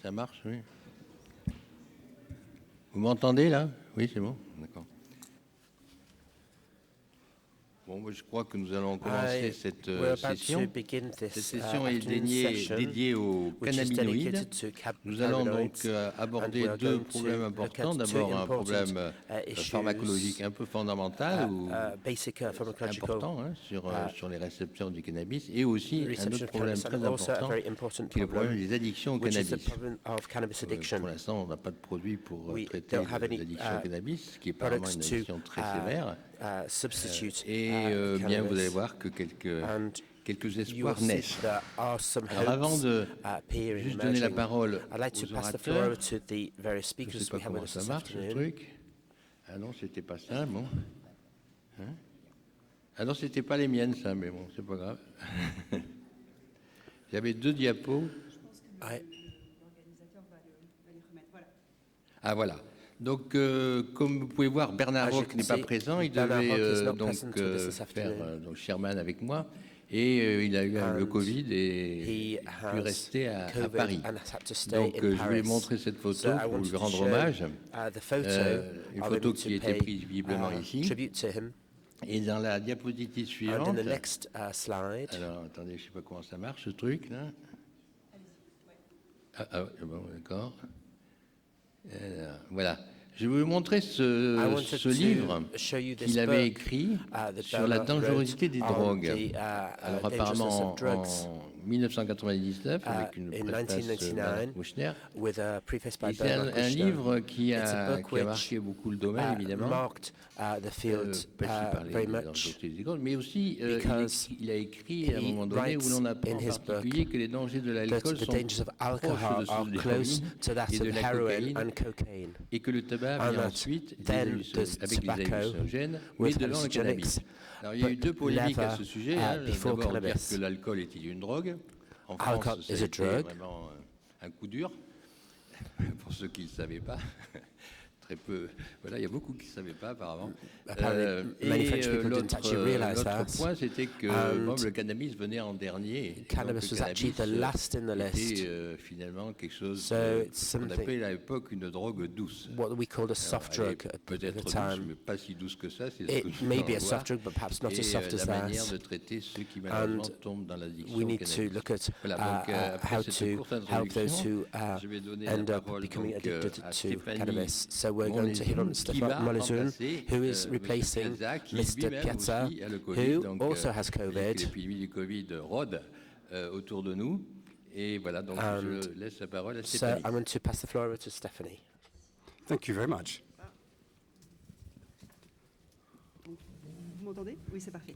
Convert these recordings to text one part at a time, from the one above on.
Ça marche, oui. Vous m'entendez là? Oui, c'est bon. D'accord. Bon, moi, je crois que nous allons commencer cette session. Cette session est dédiée aux cannabinoïdes. Nous allons donc aborder deux problèmes importants. D'abord, un problème pharmacologique un peu fondamental ou important sur les récepteurs du cannabis, et aussi un autre problème très important qui est le problème des addictions au cannabis. Pour l'instant, on n'a pas de produit pour traiter l'addiction au cannabis, qui est apparemment une addiction très sévère. Bien, vous allez voir que quelques espoirs naissent. Alors, avant de juste donner la parole aux orateurs, je ne sais pas comment ça marche, ce truc. Ah non, c'était pas ça, bon. Hein? Ah non, c'était pas les miennes, ça, mais bon, c'est pas grave. J'avais 2 diapos. L'organisateur va les remettre, voilà. Ah, voilà. Donc, comme vous pouvez voir, Bernard Roque n'est pas présent. Il devait donc faire chairman avec moi. Et il a eu le Covid et pu rester à Paris. Donc, je vais montrer cette photo pour lui rendre hommage. Une photo qui a été prise visiblement ici. Et dans la diapositive suivante... Alors, attendez, je ne sais pas comment ça marche, ce truc, là. Bon, d'accord. Voilà. Je vais vous montrer ce livre qu'il avait écrit sur la dangerosité des drogues. Alors apparemment en 1999, avec une préface Wouchner. C'est un livre qui a marqué beaucoup le domaine, évidemment. Pas qu'il parlait de la dangerosité des drogues, mais aussi il a écrit à un moment donné où l'on apprend en particulier que les dangers de l'alcool sont proches de la cocaïne et que le tabac vient ensuite avec les hallucinogènes, mais devant le cannabis. Alors il y a eu 2 polémiques à ce sujet. D'abord dire que l'alcool est une drogue. En France, ça a été vraiment un coup dur, pour ceux qui ne le savaient pas. Très peu. Voilà, il y a beaucoup qui ne savaient pas apparemment. L'autre point, c'était que le cannabis venait en dernier. Cannabis était finalement quelque chose qu'on appelait à l'époque une drogue douce. Peut-être douce, mais pas si douce que ça. C'est ce que je veux voir. Et la manière de traiter ceux qui malheureusement tombent dans l'addiction au cannabis. Voilà, donc après cette courte introduction, je vais donner la parole donc, à Stéphanie MONLEZUN, who is replacing Mr. Piazza, who also has COVID. L'épidémie du Covid rôde autour de nous. Et voilà, donc je laisse la parole à Stéphanie. So I'm going to pass the floor over to Stephanie. Thank you very much. Vous m'entendez? Oui, c'est parfait.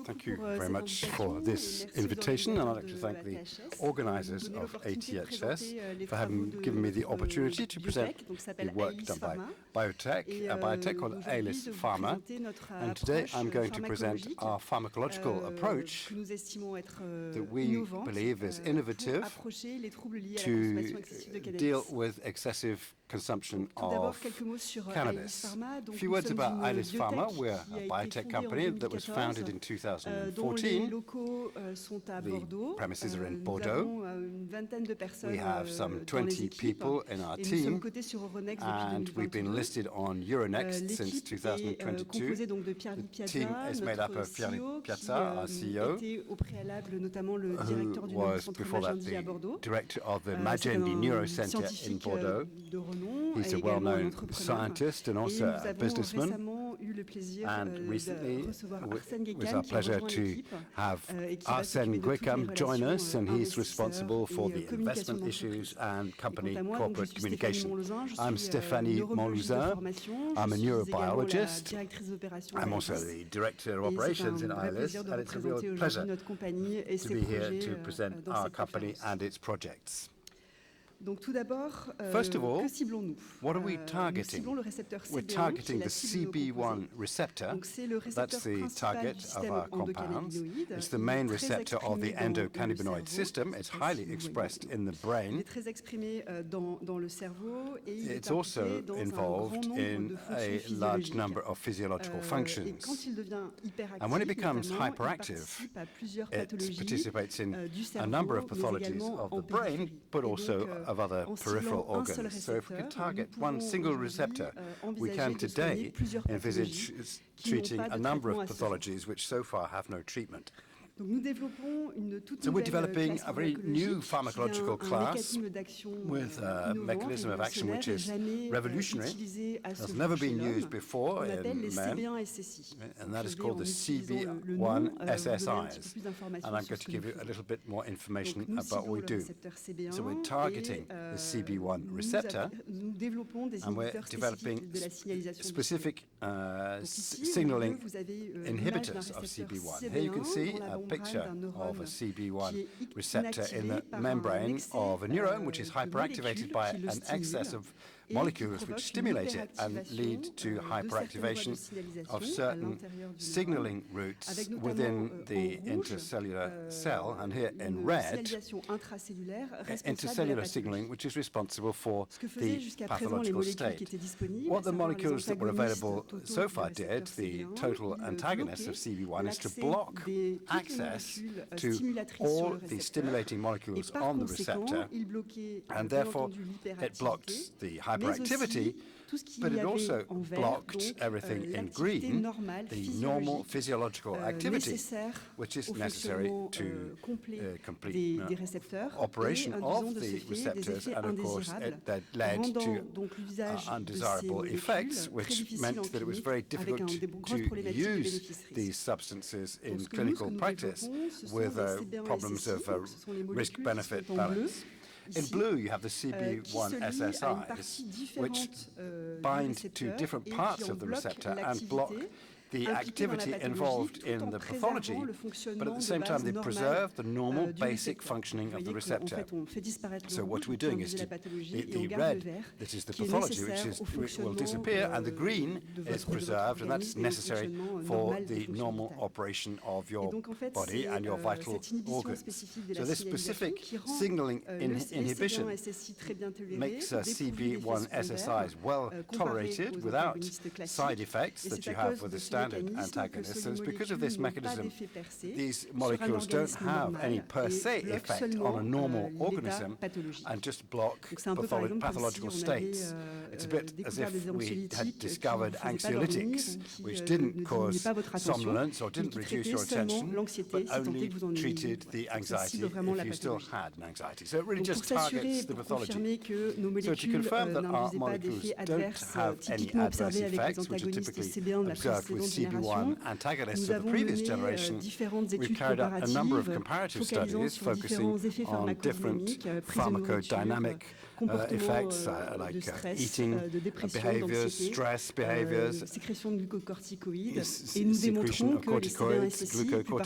Thank you very much for this invitation, and I'd like to thank the organisers of ATHS for having given me the opportunity to present the work done by biotech called ATELIERS Pharma. And today I'm going to present our pharmacological approach that we believe is innovative to deal with excessive consumption of cannabis. A few words about ATELIERS Pharma. We're a biotech company that was founded in 2014. The premises are in Bordeaux. We have some 20 people in our team, and we've been listed on Euronext since 2022. The team is made up of Pier Vincenzo, our CEO, who was before that the director of the Imagine, the Neurocenter in Bordeaux. He's a well-known scientist and also a businessman. And recently, it was our pleasure to have Arsène Guécam join us, and he's responsible for the investment issues and company corporate communication. I'm Stéphanie MONLEZUN. I'm a neurobiologist. I'm also the director of operations in ATELIERS, and it's a real pleasure to be here to present our company and its projects. Donc tout d'abord, First of all, que ciblons-nous? what are we Nous targeting? ciblons le récepteur We're CB1, qui est targeting la the cible CB1 composée. receptor. Donc c'est le récepteur That's the principal target du of système our compounds. endocannabinoïde. It's the Il est main très receptor of the exprimé dans le endocannabinoid cerveau. system. It's Je sais pas highly si vous voyez. expressed in the Il brain. est très exprimé dans le cerveau et il It's est also impliqué dans un involved grand nombre in de fonctions a large physiologiques. number of physiological Et functions. quand il devient hyperactif, And when it becomes notamment, il hyperactive, participe à plusieurs It pathologies participates in du a cerveau, number of mais pathologies également of en the brain, périphérie. but Et donc, also of other en peripheral ciblant un seul organs. So if we could récepteur, target nous one pouvons single aujourd'hui, receptor, we envisager can de soigner today plusieurs envisage pathologies qui n'ont treating pas de a number traitement of à ce jour. pathologies which so far have no treatment. Donc nous développons une toute So we're nouvelle developing classe a very new pharmacologique pharmacological qui a un class mécanisme d'action with a innovant, mechanism of action which is jamais revolutionary, utilisé à ce has jour never chez been l'homme, used before qu'on appelle les in man, CB1-SSI. and that is Je vais, called en the utilisant le nom, CB1 vous donner un petit peu SSIs. plus d'informations And I'm sur going ce to que give nous you a faisons. little bit more information Donc, nous about what ciblons we le do. récepteur CB1 So we're targeting the CB1 receptor, nous développons des and we're inhibiteurs developing spécifiques de la signalisation du specific Donc ici, signaling vous avez l'image d'un inhibitors of récepteur CB1. Here you can see CB1 dans la a membrane picture d'un neurone of a CB1 qui est receptor in inactivé the par un membrane excès, of a neuron, which is de hyperactivated molécules by qui le an excess stimulent of et molecules qui which provoque stimulate it and une lead to hyperactivation, hyperactivation de certaines voies de of signalisation à certain l'intérieur du signaling neurone, routes avec notamment, within the en rouge, intercellular cell, and here in une red, signalisation intracellulaire responsable de la intercellular pathologie. signaling, which is responsible for Ce que faisaient the jusqu'à présent les pathological molécules qui state. étaient disponibles, What the à savoir les molecules that were antagonistes available totaux so du far récepteur did, the CB1, total ils antagonists of bloquaient CB1, is to l'accès block toutes les access molécules to stimulatrices sur all le the récepteur. stimulating Et molecules par on the conséquent, receptor, il bloquait and bien therefore entendu it blocked l'hyperactivité, the mais hyperactivity, aussi tout ce qu'il but y it avait also en vert, blocked donc everything in l'activité green, normale, the normal physiologique, physiological activity, nécessaire which is au necessary fonctionnement to complet complete des récepteurs operation et induisant of de ce the fait des receptors, effets and of course indésirables, that led rendant to donc l'usage de ces undesirable molécules effects, très which difficile meant en that it was clinique, very avec difficult des grosses to problématiques de use bénéfices-risques. these substances in Donc, clinical nous practice développons, ce sont with des CB1 problems SSI, of donc ce sont les molécules qui risk-benefit sont en bleu, balance. In ici, blue, you have the qui se CB1 lient à une partie SSIs, différente which du bind to récepteur different et parts qui en of the bloquent receptor and block l'activité the impliquée dans la activity pathologie, involved tout in en the préservant pathology, le but at fonctionnement the de same time base they normale preserve the normal du basic récepteur. functioning Vous of the voyez qu'en receptor. fait, on fait disparaître le So what rouge we're qui doing induisait is la pathologie et the on garde le red, vert that is the qui est pathology, nécessaire au will fonctionnement disappear, and the green de is votre preserved, and that's organisme et au necessary fonctionnement for normal des the fonctions normal vitales. operation of Et your donc en fait, body c'est and your vital cette inhibition organs. spécifique de So la this signalisation specific qui rend signaling les inhibition CB1-SSI très bien tolérés, makes dépourvus CB1 d'effets SSIs secondaires, well comparés tolerated aux without antagonistes classiques. side effects Et that c'est you à have cause with de the ce standard mécanisme que antagonists. So ces it's because molécules of this n'ont pas mechanism, d'effet percé these sur un molecules don't organisme have normal any per et se bloquent effect seulement on a normal l'état organism pathologique. and just block Donc c'est un peu par exemple comme si pathological on avait states. It's a bit as découvert if des we had anxiolytiques qui discovered ne faisaient pas anxiolytics, dormir ou which qui didn't ne diminuaient cause pas votre attention, somnolence or mais didn't qui reduce traitaient your seulement attention, l'anxiété but si tant est only que vous en ayez. treated the Donc ça anxiety cible vraiment la if you still pathologie. had an anxiety. So it really Donc just pour s'assurer, targets the pour pathology. confirmer que nos So to molécules confirm that our n'induisaient pas molecules d'effets don't adverses have any typiquement adverse observés avec les effects, which are antagonistes typically CB1 de la observed with précédente génération, CB1 antagonists nous of the avons previous mené generation. différentes We've études carried out a number of comparatives comparative focalisant studies sur différents focusing effets on different pharmacodynamiques, prise de pharmacodynamic nourriture, comportements effects de like stress, eating de dépression, behaviors, d'anxiété, stress behaviors, sécrétion de glucocorticoïdes, s- et nous secretion démontrons of que les corticoids, CB1-SSI, plus glucocorticoids,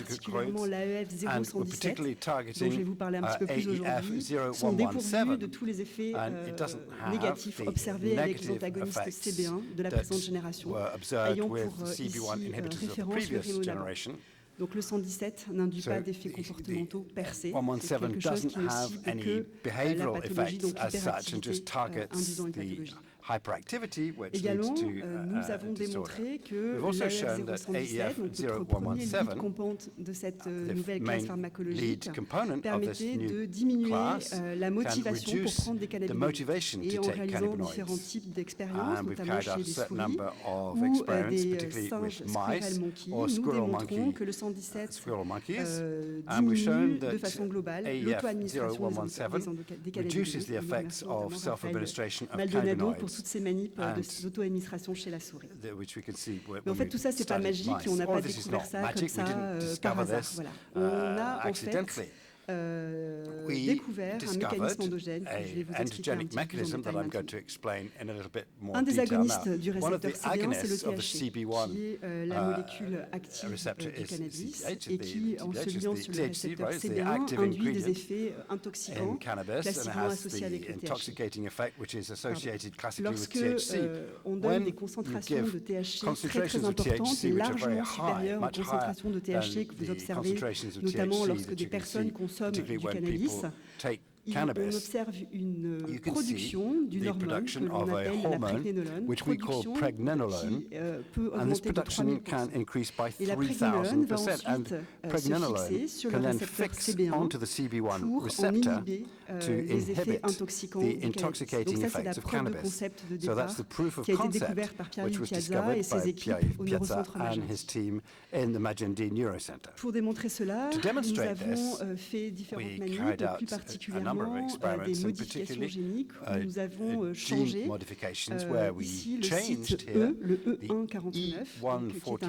particulièrement and we're l'AEF-0117, particularly dont je vais targeting vous parler un petit peu plus aujourd'hui, sont dépourvus de tous les effets négatifs observés avec les antagonistes CB1 de la précédente génération, ayant pour ici référence le rimonabant. Donc le 117 n'induit pas d'effets comportementaux per se, c'est quelque chose qui ne cible que la pathologie, donc l'hyperactivité induisant une pathologie. hyperactivity, which Également, leads to nous avons démontré que We've also shown that l'AEF-0117, donc notre premier lead component de cette nouvelle classe pharmacologique, permettait de diminuer la motivation pour prendre des cannabinoïdes. Et en réalisant différents types d'expériences, notamment chez des souris ou des singes squirrel monkey, nous démontrons que le 117 diminue de façon globale l'auto-administration des cannabinoïdes. Merci notamment Rafael Maldonado pour toutes ces manips d'auto-administration chez la souris. Mais en fait, tout ça, c'est pas magique et on n'a pas découvert ça comme ça par hasard. Voilà. On a en fait découvert un mécanisme endogène que je vais vous expliquer un petit peu plus en détail maintenant. Un des agonistes du récepteur CB1, c'est le THC, qui est la molécule active du cannabis et qui, en se liant sur le récepteur CB1, induit des effets intoxicants classiquement associés avec le THC. Lorsque on donne des concentrations de THC très importantes et largement supérieures aux concentrations de THC que vous observez, notamment lorsque des personnes consomment du cannabis, on observe une production d'une hormone que l'on appelle la prégnénolone, production qui peut augmenter de 3000%. Et la prégnénolone va ensuite se fixer sur le récepteur CB1 pour en inhiber les effets intoxicants du cannabis. Donc ça, c'est la preuve de concept de départ qui a été découvert par Pier Vincenzo PIAZZA et ses équipes au neurocentre Magendie. Pour démontrer cela, nous avons fait différentes manips, plus particulièrement des modifications géniques où nous avons changé ici le site E, le E1-49, qui est un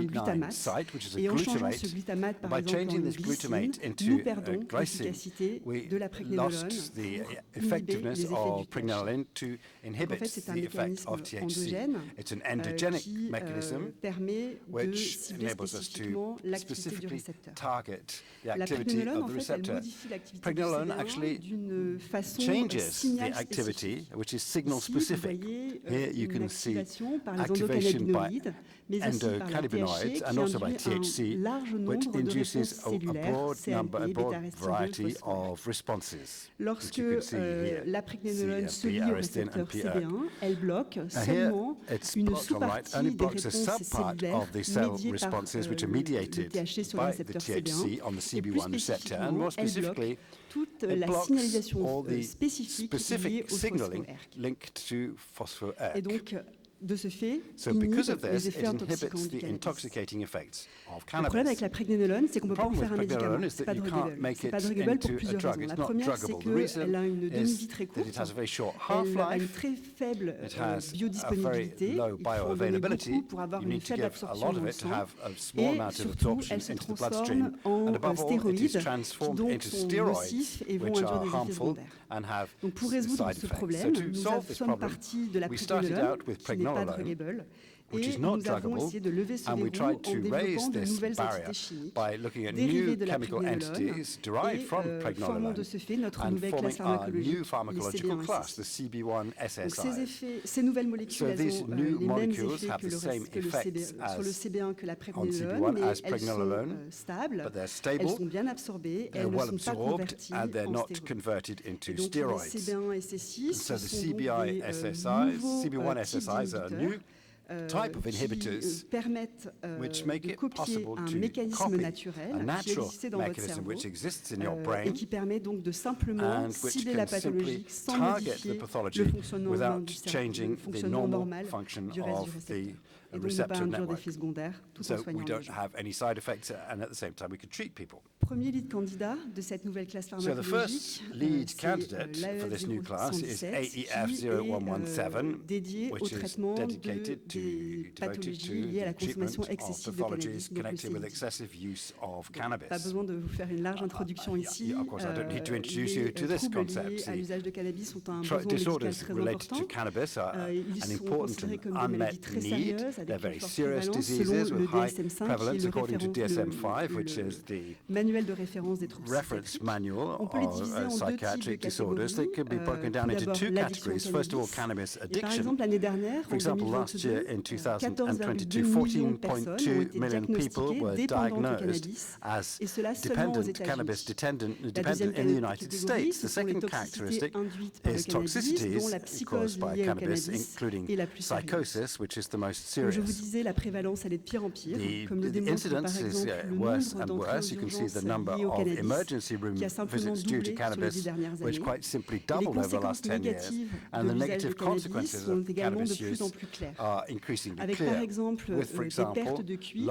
glutamate. Et en changeant ce glutamate, par exemple, en glycine, nous perdons l'efficacité de la prégnénolone pour inhiber les effets du THC. Donc, en fait, c'est un mécanisme endogène qui permet de cibler spécifiquement l'activité du récepteur. La prégnénolone, en fait, elle modifie l'activité du CB1 d'une façon signal spécifique. Ici, vous voyez une activation par les endocannabinoïdes, mais aussi par le THC, qui induit un large nombre de réponses cellulaires, CRP, bêta-arrestin 2, Lorsque la prégnénolone se lie au récepteur CB1, elle bloque seulement une sous-partie des réponses cellulaires médiées par le THC sur le récepteur CB1, et plus spécifiquement, elle bloque toute la signalisation spécifique liée au phospho-ERK. Et donc, de ce fait, inhibe les effets intoxicants du cannabis. Le problème avec la prégnénolone, c'est qu'on ne peut pas en faire un médicament. Ce n'est pas druggable. Ce n'est pas druggable pour plusieurs raisons. La première, c'est qu'elle a une demi-vie très courte. Elle a une très faible biodisponibilité. Il faut en donner beaucoup pour avoir une faible absorption dans le sang. Et surtout, elle se transforme en stéroïdes qui donc sont nocifs et vont induire des effets secondaires. Donc pour résoudre ce problème, nous sommes partis de la prégnénolone, qui n'est pas druggable, et nous avons essayé de lever ce verrou en développant de nouvelles entités chimiques dérivées de la prégnénolone et formant de ce fait notre nouvelle classe pharmacologique, les CB1-SSI. Donc ces nouvelles molécules, elles ont les mêmes effets sur le CB1 que la prégnénolone, mais elles sont stables, elles sont bien absorbées, elles ne sont pas converties en stéroïdes. Et donc les CB1-SSI, ce sont donc des nouveaux types qui permettent de copier un mécanisme naturel qui existait dans votre cerveau et qui permet donc de simplement cibler la pathologie sans modifier le fonctionnement du cerveau, le fonctionnement normal du reste du récepteur. Et donc ne pas induire d'effets secondaires tout en soignant les gens. Premier lead candidat de cette nouvelle classe pharmacologique, c'est l'ATHS-2023-Jeudi qui est dédié au traitement des pathologies liées à la consommation excessive de cannabis, donc le cannabis. Pas besoin de vous faire une large introduction ici. Les troubles liés à l'usage de cannabis sont un besoin médical très important. Ils sont considérés comme des maladies très sérieuses avec une forte prévalence selon le DSM-5 qui est le manuel de référence des troubles psychiatriques. On peut les diviser en deux types de catégories. Tout d'abord, l'addiction au cannabis. Et par exemple, l'année dernière, en 2022, 14,2 millions de personnes ont été diagnostiquées dépendantes au cannabis, et cela seulement aux États-Unis. La deuxième catégorie, ce sont les toxicités induites par le cannabis, dont la psychose liée au cannabis est la plus sérieuse. Comme je vous disais, la prévalence, elle est de pire en pire, comme le démontre par exemple le nombre d'entrées en urgence liées au cannabis, qui a simplement doublé sur les 10 dernières années. Et les conséquences négatives de l'usage de cannabis sont également de plus en plus claires, avec par exemple des pertes de QI,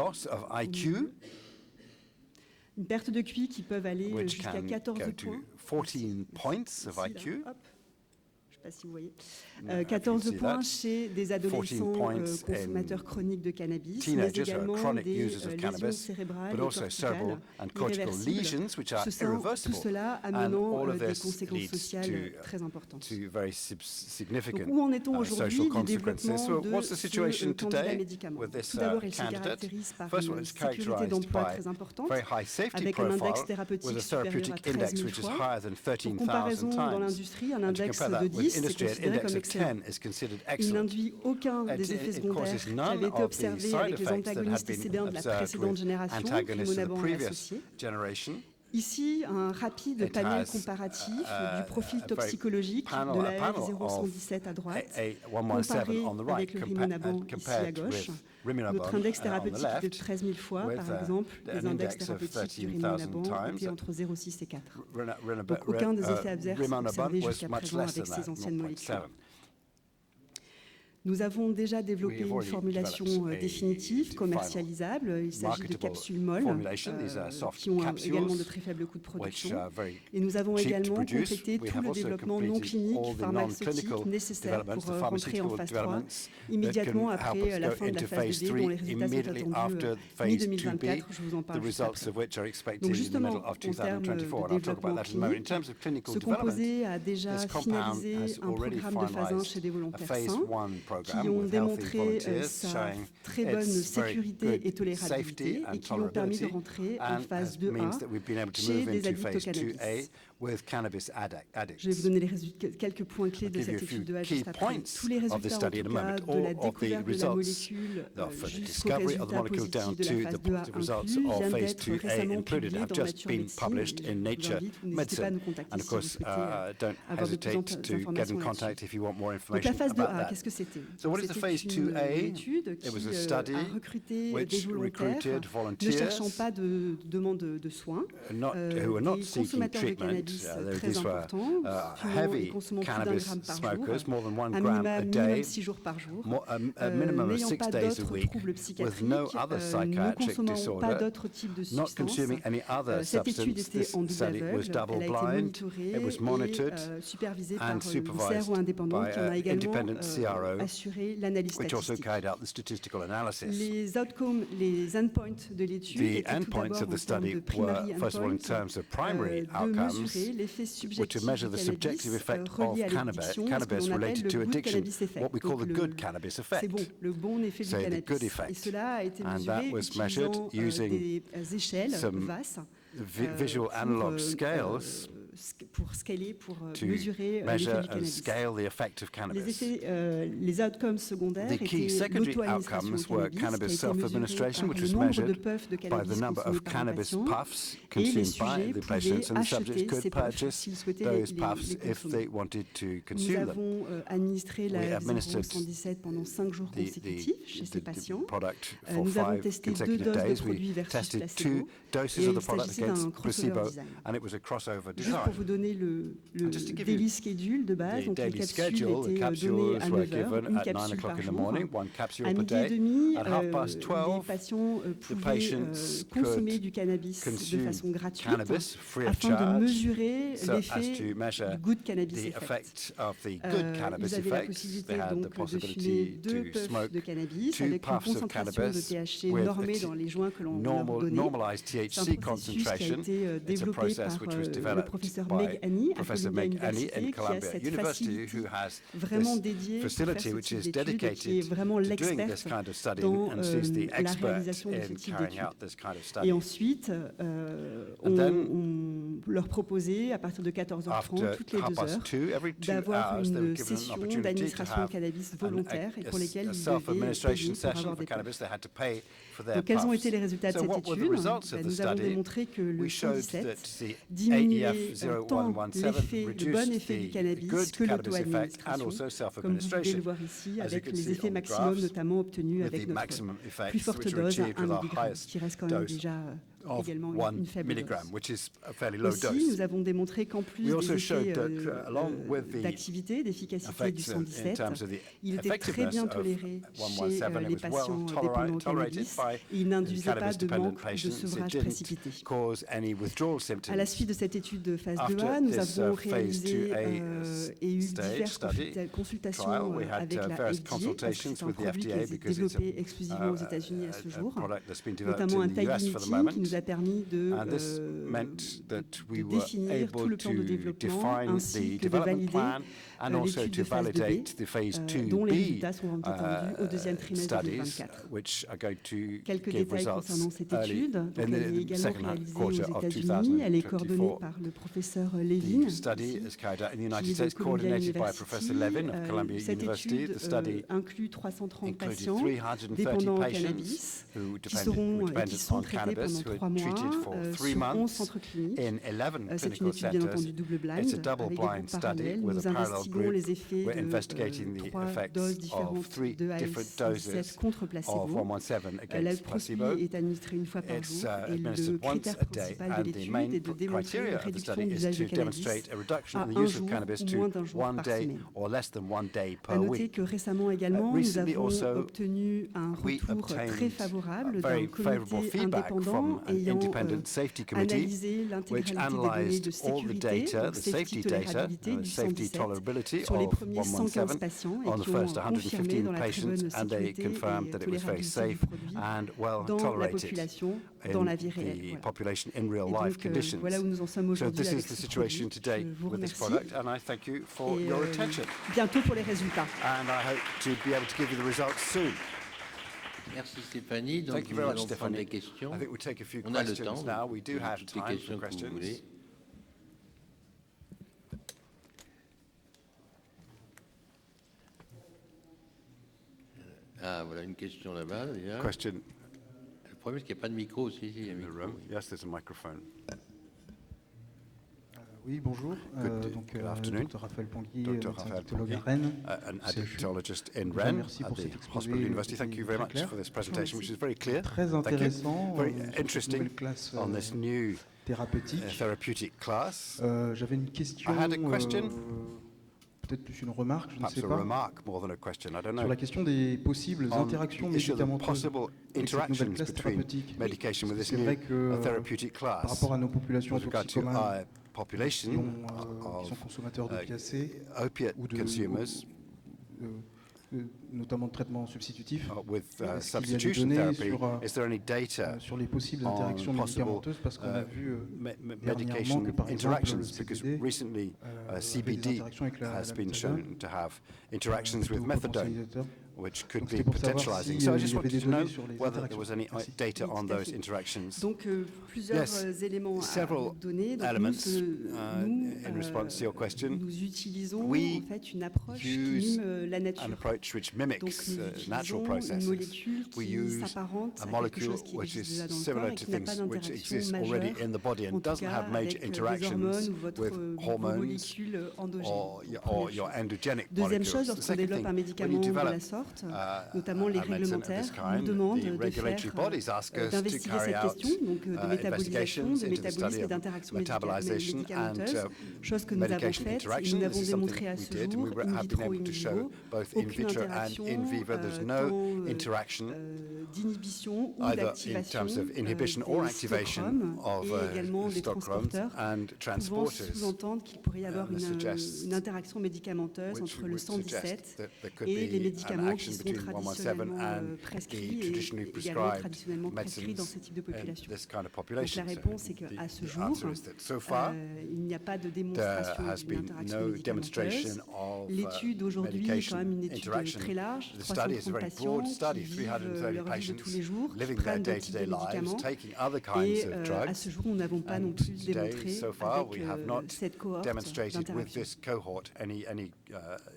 une perte de QI qui peuvent aller jusqu'à 14 points. Je sais pas si vous voyez. 14 points chez des adolescents consommateurs chroniques de cannabis, mais également des lésions cérébrales et corticales irréversibles. Tout cela amenant des conséquences sociales très importantes. Donc, où en est-on aujourd'hui du développement de ce candidat médicament? Tout d'abord, il se caractérise par une sécurité d'emploi très importante, avec un index thérapeutique supérieur à 13 000 fois. Pour comparaison, dans l'industrie, un index de 10 est considéré comme excellent. Il n'induit aucun des effets secondaires qui avaient été observés avec les antagonistes TCB1 de la précédente génération, primonaban et associés. Ici, un rapide panel comparatif du profil toxicologique de la R0117 à droite, comparé avec le rimonaban ici à gauche. Notre index thérapeutique était de 13 000 fois, par exemple. Les index thérapeutiques du rimonaban étaient entre 0,6 et 4. Donc aucun des effets adverses observés jusqu'à présent avec ces anciennes molécules. Nous avons déjà développé une formulation définitive, commercialisable. Il s'agit de capsules molles qui ont également de très faibles coûts de production. Et nous avons également complété tout le développement non clinique pharmaceutique nécessaire pour rentrer en phase 3 immédiatement après la fin de la phase 2B dont les résultats sont attendus mi-2024. Je vous en parle juste après. Donc justement, en termes de développement clinique, ce composé a déjà finalisé un programme de phase 1 chez des volontaires sains, qui ont démontré sa très bonne sécurité et tolérabilité et qui ont permis de rentrer en phase 2A chez des addicts au cannabis. Je vais vous donner quelques points clés de cette étude 2A juste après. Tous les résultats, en tout cas, de la découverte de la molécule jusqu'aux résultats positifs de la phase 2A inclus, viennent d'être récemment publiés dans Nature Médecine. N'hésitez pas à nous contacter si vous souhaitez avoir de plus d'informations là-dessus. Donc la phase 2A, qu'est-ce que c'était? C'était une étude qui a recruté des volontaires ne cherchant pas de demande de soins, des consommateurs de cannabis très importants, fumant et consommant plus d'1 gramme par jour, minimum 6 jours par jour, n'ayant pas d'autres troubles psychiatriques, ne consommant pas d'autres types de substances. Cette étude était en double aveugle, elle a été monitorée et supervisée par une CRO indépendante qui en a également assuré l'analyse statistique. Les outcomes, les endpoints de l'étude étaient tout d'abord en termes de primary endpoint, de mesurer l'effet subjectif du cannabis relié à l'addiction, ce que l'on appelle le good cannabis effect. C'est bon, le bon effet du cannabis. Et cela a été mesuré utilisant des échelles VAS visual analog scales pour scaler, pour mesurer l'effet du cannabis. Les outcomes secondaires étaient l'auto-administration du cannabis, qui a été mesurée par le nombre de puffs de cannabis consommés par le patient, et les sujets pouvaient acheter ces puffs s'ils souhaitaient les consommer. Nous avons administré la R0117 pendant 5 jours consécutifs chez ces patients. Nous avons testé 2 doses de produits versus placebo, et il s'agissait d'un crossover design. Pour vous donner le daily schedule de base, donc les capsules étaient données à 9h, une capsule par jour. À midi et demi, les patients pouvaient consommer du cannabis de façon gratuite afin de mesurer l'effet du good cannabis effect. Ils avaient la possibilité donc de fumer 2 puffs de cannabis avec une concentration de THC normée dans les joints que l'on leur donnait. C'est un processus qui a été développé par le professeur Meg Annie à Columbia University, qui a cette facilité vraiment dédiée pour faire ce type d'études, qui est vraiment l'expert dans la réalisation de ce type d'études. Et ensuite, on leur proposait, à partir de 14h30, toutes les 2 heures, d'avoir une session d'administration de cannabis volontaire et pour lesquelles ils devaient payer pour avoir des puffs. Donc, quels ont été les résultats de cette étude? Nous avons démontré que le 117 diminuait tant le bon effet du cannabis que l'auto-administration, comme vous pouvez le voir ici, avec les effets maximum notamment obtenus avec notre plus forte dose à 1 mg, qui reste quand même déjà of également 1 une faible milligram, dose. which is a fairly low Aussi, dose. nous avons démontré qu'en plus We also des showed effets that, along with the d'activité, d'efficacité du effects in 117, terms of the il était très effectiveness bien of toléré chez 117, it les was patients well dépendants au tolerated cannabis by et il n'induisait pas de cannabis-dependent manque de patients. It sevrage didn't précipité. cause any withdrawal symptoms. À la suite de cette étude de phase After 2A, nous this, avons phase réalisé 2A et eu stage diverses study consultations trial, we had avec la various FDA, parce que consultations c'est un with the produit qui FDA est because it's développé exclusivement aux États-Unis à ce jour, product that's been developed notamment un in the timing US for the meeting moment. qui nous a permis de And this meant that we were définir tout able le plan de to développement define ainsi the que de development valider plan and also l'étude to de phase 2B, validate the phase dont les 2B résultats seront attendus au deuxième trimestre studies, 2024. which are going to Quelques give détails results concernant cette early étude. Donc, in elle est the également second réalisée quarter aux of États-Unis. Elle est coordonnée 2024. par le professeur Levin, The study is carried out in the United qui est de States, Columbia coordinated by University. Professor Levin of Columbia Cette University. étude The study inclut 330 included patients 330 dépendants au patients cannabis who qui sont on traités cannabis, pendant who 3 are treated mois for 3 sur 11 months centres cliniques. in 11 C'est une clinical étude bien centers. entendu double blind It's a double avec des blind groupes study parallèles. with a Nous parallel investiguons group. les effets We're de investigating the 3 effects doses of différentes 3 de different ATHS-2023 doses contre of placebo. 117 Le against placebo. produit est administré une fois par It's jour et le administered once critère a day, principal de and the l'étude main est de démontrer une criteria of the réduction study is d'usage de to cannabis demonstrate a reduction à in the un use of jour cannabis ou to moins d'un jour 1 par day semaine. or less than 1 day À per noter week. que récemment également, nous Recently avons also, obtenu un we retour obtained très favorable d'un very favorable comité feedback indépendant from an ayant independent safety committee analysé which l'intégralité des données de analyzed all the sécurité, data, donc the safety safety data, tolérabilité du safety 117 tolerability sur les of premiers 115 117 patients et on the qui ont first confirmé 115 dans la très bonne patients, and they sécurité confirmed et that it was very tolérabilité du safe produit and well dans la tolerated population, dans in la vie réelle. the Voilà. population in real Et life donc, conditions. voilà où nous en sommes So aujourd'hui this avec is the ce situation produit. today Je vous with this remercie product, and I thank you for et your attention. bientôt pour les résultats. And I hope to be able to give you the results soon. Merci Stéphanie. Donc Thank you nous very much, allons prendre Stephanie. les questions. I think we'll take a few On a le questions temps. now. We do Posez have toutes les time for questions que vous questions. voulez. Ah, voilà une question là-bas déjà. Question Le problème, c'est qu'il n'y a pas de micro aussi. Il y a un in the micro, room. oui. Yes, there's a microphone. Oui, bonjour. Good afternoon. Dr Rafael Pongui, Dr. médecin Rafael addictologue Pongui, à Rennes. an addictologist in Déjà, Rennes merci at pour the cet exposé Hospital University. Thank you very très much clair. for this presentation, which is very clear. Très Thank you. intéressant. Very sur cette interesting nouvelle classe on this new thérapeutique. therapeutic class. J'avais une question. I had a question. Peut-être plus une remarque, je ne Perhaps sais a pas. remark more than a question. I don't Sur know. la question des possibles On interactions the issue of the médicamenteuses possible avec cette nouvelle interactions classe between thérapeutique. medication with Parce this que c'est vrai new que therapeutic par class rapport à nos populations with regard to toxicomanes our qui population sont of consommateurs d'opiacés opiate ou de consumers notamment de traitements substitutifs. with Est-ce qu'il y a des substitution données therapy. sur, Is there any data sur les possibles on interactions possible, médicamenteuses parce qu'on a vu dernièrement medication que par exemple le interactions? Because CBD recently avait des CBD interactions avec la has been méthadone, shown to have interactions with plutôt methadone, potentialisateur. which could Donc, be c'était pour savoir potentializing. si, So I il just y avait wanted des to know données sur les whether there interactions. was any Merci. data Oui, on tout à those fait. interactions. Donc plusieurs Yes. éléments à Several vous donner. Donc, elements nous, in response to your question. nous utilisons We en fait une approche qui use mime la An nature. approach which Donc mimics nous natural utilisons une processes. molécule We qui use s'apparente a à quelque molecule chose qui which existe is déjà dans le corps similar et to qui n'a pas things which d'interaction exist already majeure, in the body en and tout doesn't cas have major avec des interactions hormones ou votre with vos hormones molécules endogènes. or Donc, your première chose. endogenic Deuxième molecules. chose, The lorsqu'on second développe thing, un when you médicament de develop la sorte, notamment les a medicine of this réglementaires kind, nous demandent the de regulatory bodies ask us to d'investiguer carry cette out question, donc de métabolisation, investigations de into the métabolisme study et of d'interaction metabolization and médicamenteuse, chose que nous avons medication faite et interaction. nous This avons is something démontré à we ce did, and jour, we in have vitro been et able in to show vivo, both in aucune vitro and interaction in vivo. There's no tant interaction d'inhibition ou either in d'activation terms of inhibition or des activation stockrums of et également des stockrums transporteurs, and pouvant transporters, sous-entendre qu'il pourrait y avoir une interaction médicamenteuse which entre le would suggest 117 that there could et les be an médicaments action qui sont between 117 traditionnellement and prescrits the et traditionally également prescribed traditionnellement prescrits dans ce type de medicines in population. this kind of Donc population. la So réponse est qu'à ce the jour, answer is that so far, il n'y a pas de there démonstration has d'une been interaction no médicamenteuse. demonstration of L'étude aujourd'hui est quand medication même une étude interaction. très large, The study is a 330 very patients broad qui study, vivent 330 leur vie de patients tous les jours, qui living their prennent d'autres types day-to-day de lives, médicaments. taking other kinds Et of à drugs. ce jour, nous n'avons pas non And plus today, démontré so far, we have avec not cette cohorte demonstrated with d'interaction. this cohort any Mais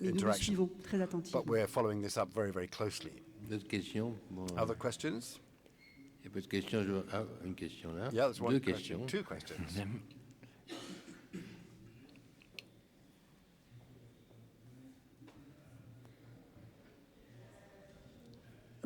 nous le interaction. suivons très attentivement. But we're following this up very, very closely. D'autres questions? Bon, Other questions? il n'y a pas de questions. Ah, une question là. Yeah, there's one Deux question. questions. Two questions.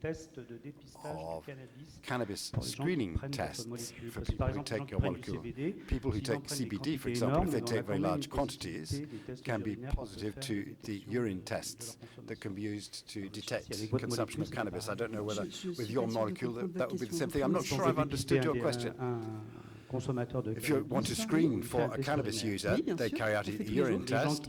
conduction of cannabis screening tests for people who take your molecule. People who take CBD, for example, if they take very large quantities, can be positive to the urine tests that can be used to detect consumption of cannabis. I don't know whether with your molecule that would be the same thing. I'm not sure I've understood your question. If you want to screen for a cannabis user, they carry out a urine test.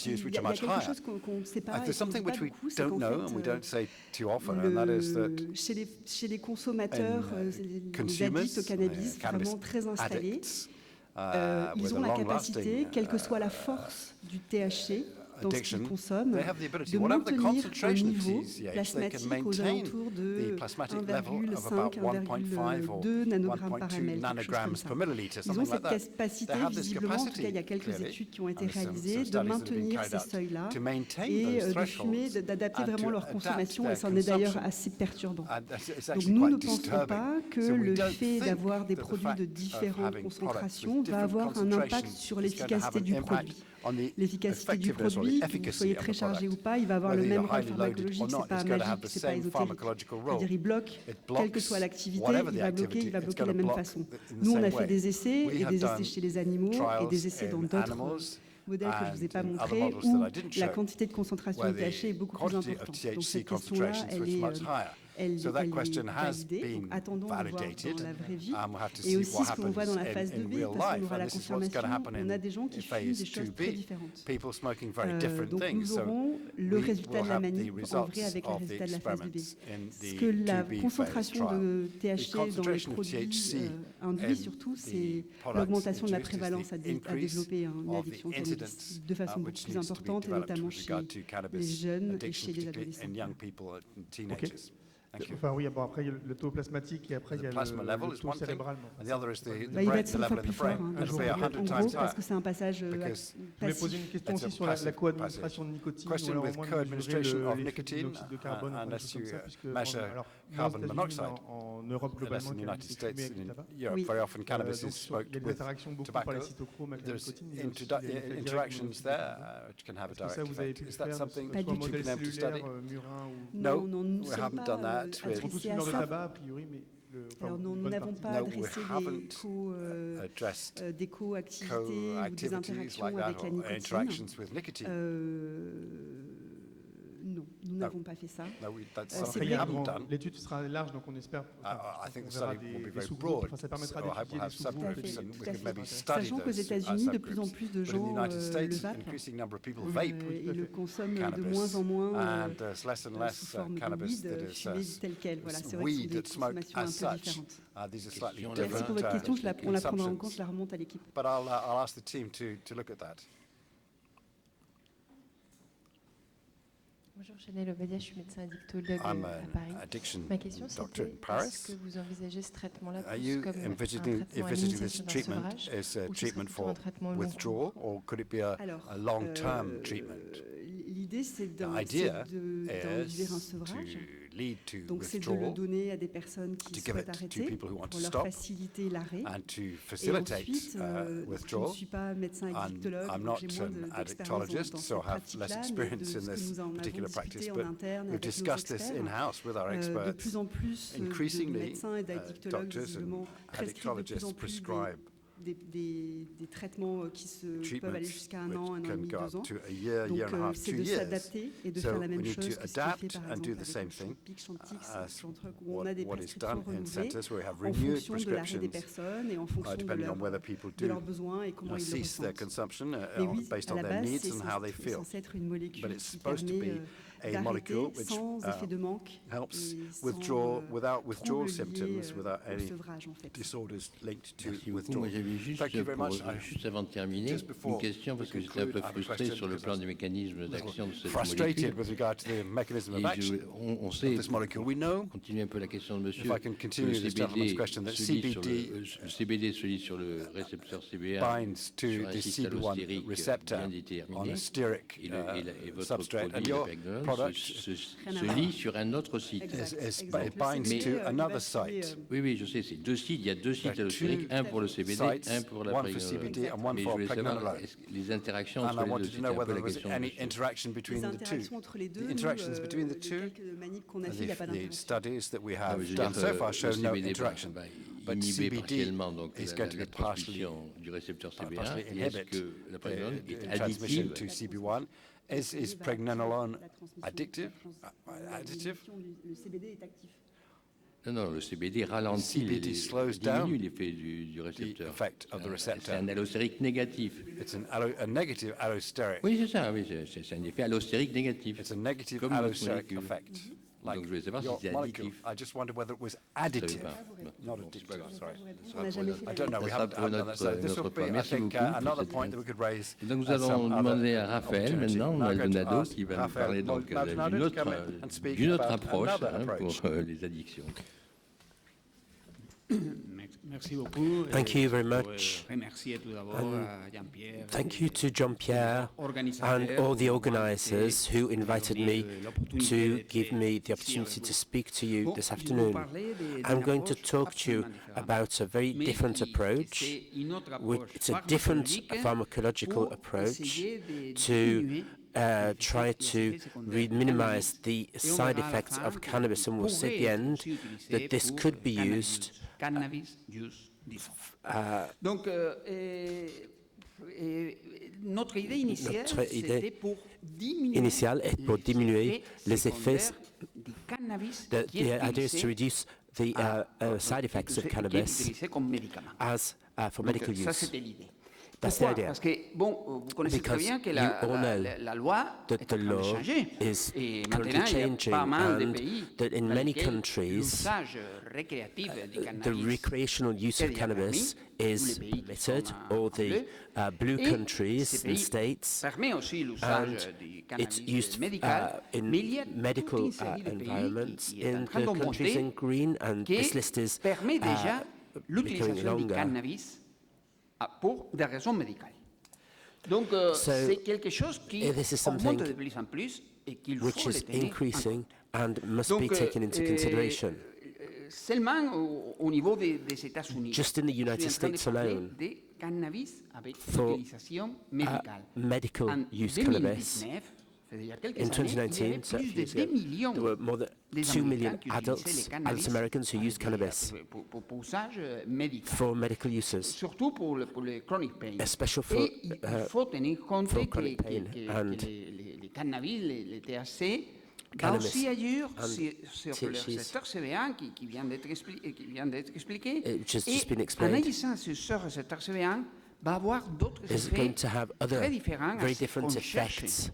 is used which are much higher. There's something which we don't know and we don't say too often, and that is that consommateurs, les addicts au cannabis, vraiment très installés, ils ont la capacité, quelle que soit la force du THC, dans ce qu'ils consomment, de maintenir un niveau plasmatique aux alentours de 1,5-1,2 nanogrammes par ml, quelque chose comme ça. Ils ont cette capacité, visiblement, en tout cas il y a quelques études qui ont été réalisées, de maintenir ces seuils-là et de fumer, d'adapter vraiment leur consommation, et c'en est d'ailleurs assez perturbant. Donc nous ne pensons pas que le fait d'avoir des produits de différentes concentrations va avoir un impact sur l'efficacité du produit. L'efficacité du produit, que vous soyez très chargé ou pas, il va avoir le même rôle pharmacologique, c'est pas magique, c'est pas ésotérique. C'est-à-dire il bloque, quelle que soit l'activité, il va bloquer de la même façon. Nous, on a fait des essais, et des essais chez les animaux, et des essais dans d'autres modèles que je ne vous ai pas montrés, où la quantité de concentration de THC est beaucoup plus importante. Donc cette question-là, elle est validée. Donc, attendons de voir dans la vraie vie. Et aussi ce qu'on voit dans la phase 2B, parce qu'on aura la confirmation, on a des gens qui fument des choses très différentes. Donc nous aurons le résultat de la manip en vrai avec le résultat de la phase 2B. Ce que la concentration de THC dans les produits induit surtout, c'est l'augmentation de la prévalence à développer une addiction au cannabis de façon beaucoup plus importante, et notamment chez les jeunes et chez les adolescents. Enfin oui, bon, après il y a le taux plasmatique et après il y a le taux cérébral. Il va être 100 fois plus fort, en gros, parce que c'est un passage Je voulais poser une question aussi sur la co-administration de nicotine, ou alors au moins de mesurer l'effet de l'oxyde de carbone, comme ça, puisque en Europe globalement, il y a là-bas. Oui. Donc il y a des interactions beaucoup par les cytochromes avec la nicotine. Est-ce que ça vous avez pu le faire, soit modèle cellulaire, murin ou... Non, nous ne sommes pas adressés à ça. Tabac, a priori, mais alors nous n'avons pas adressé des co-activités ou des interactions avec la nicotine. Non, nous n'avons pas fait ça. L'étude sera large, donc on espère qu'on verra des sous-groupes. Enfin, ça permettra d'étudier des sous-groupes. Sachant qu'aux États-Unis, de plus en plus de gens le vapent et le consomment de moins en moins sous forme de weed, fumé tel quel. Voilà, c'est vrai que c'est des consommations un peu différentes. Merci pour votre question, on la prendra en compte, je la remonte à l'équipe. Bonjour, Chanel Obadia, je suis médecin addictologue à Paris. Ma question c'était, est-ce que vous envisagez ce traitement-là plus comme un traitement à l'initiation d'un sevrage, ou ce serait plutôt un traitement long cours? Alors, l'idée c'est d'induire un sevrage. Donc c'est de le donner à des personnes qui souhaitent arrêter pour leur faciliter l'arrêt. Et ensuite, je ne suis pas médecin addictologue, donc j'ai moins d'expérience dans cette pratique-là, mais de ce que nous en avons discuté en interne avec nos experts. De plus en plus de médecins et d'addictologues visiblement prescrivent de plus en plus des traitements qui peuvent aller jusqu'à 1 an, 1 an et demi, 2 ans. Donc c'est de s'adapter et de faire la même chose que ce qui est fait par exemple avec Chantix, où on a des prescriptions renouvelées en fonction de l'arrêt des personnes et en fonction de leurs besoins et comment ils le ressentent. Mais oui, à la base, c'est censé être une molécule qui permet d'arrêter sans effet de manque et sans troubles liés au sevrage en fait. Merci beaucoup. Moi j'avais juste avant de terminer une question parce que j'étais un peu frustré sur le plan du mécanisme d'action de cette molécule. On sait, continuer un peu la question de monsieur, le CBD se lit sur le récepteur CB1 sur un site allostérique bien déterminé et votre produit, se lit sur un autre site. Oui, je sais, c'est 2 sites. Il y a 2 sites allostériques, un pour le CBD, un pour la prégnance. Mais je voulais savoir les interactions entre les 2 sites. C'est un peu la question. Les interactions entre les deux, quelques manips qu'on a fait il n'y a pas d'interaction. Inhibé partiellement donc la transmission du récepteur CB1, et est-ce que la prégnance est additive? Is pregnenolone addictive? Le CBD est actif. Non, le CBD ralentit, diminue l'effet du récepteur. C'est un allostérique négatif. A negative allosteric. Oui, c'est ça, oui, c'est un effet allostérique négatif. It's a negative allosteric effect. like Donc je voulais savoir si your c'est molecule. additif. I just wondered whether it was additive, not addictive. Sorry. I don't know. We haven't done that. So this will be, I think, another point that we could raise. Et donc nous allons demander à Rafael maintenant, Maldonado, qui va nous parler donc d'une autre approche pour les addictions. Merci beaucoup. Thank you very much. Thank you to Jean-Pierre and all the organizers who invited me to give me the opportunity to speak to you this afternoon. I'm going to talk to you about a very different approach. It's a different pharmacological approach to try to minimize the side effects of cannabis, and we'll see at the end that this could be used. Cannabis use disorder. Donc, notre idée initiale, c'était pour diminuer les effets du cannabis qui est to reduce the side effects of cannabis as for medical use. Ça, c'était l'idée. That's the idea. Parce que, bon, vous connaissez très bien que la loi est en train de changer. Et maintenant, il y a pas mal de pays that in many countries, l'usage récréatif du cannabis, the recreational use of cannabis is permitted, or the blue countries and states, and it's used in medical environments in the countries in green, and this list is becoming longer. Pour des raisons médicales. Donc, c'est quelque chose qui augmente de plus en plus et qu'il faut le tenir en compte. Donc, seulement au niveau des États-Unis, just in the United States alone, de cannabis avec utilisation médicale. Medical use cannabis. In 2019, there were more than 2 million adults Americans who used cannabis for medical uses, especially for chronic pain. And les cannabis, les THC, va aussi agir sur le récepteur CB1 qui vient d'être expliqué. Et en agissant sur ce récepteur CB1, va avoir d'autres effets très différents qu'on cherche.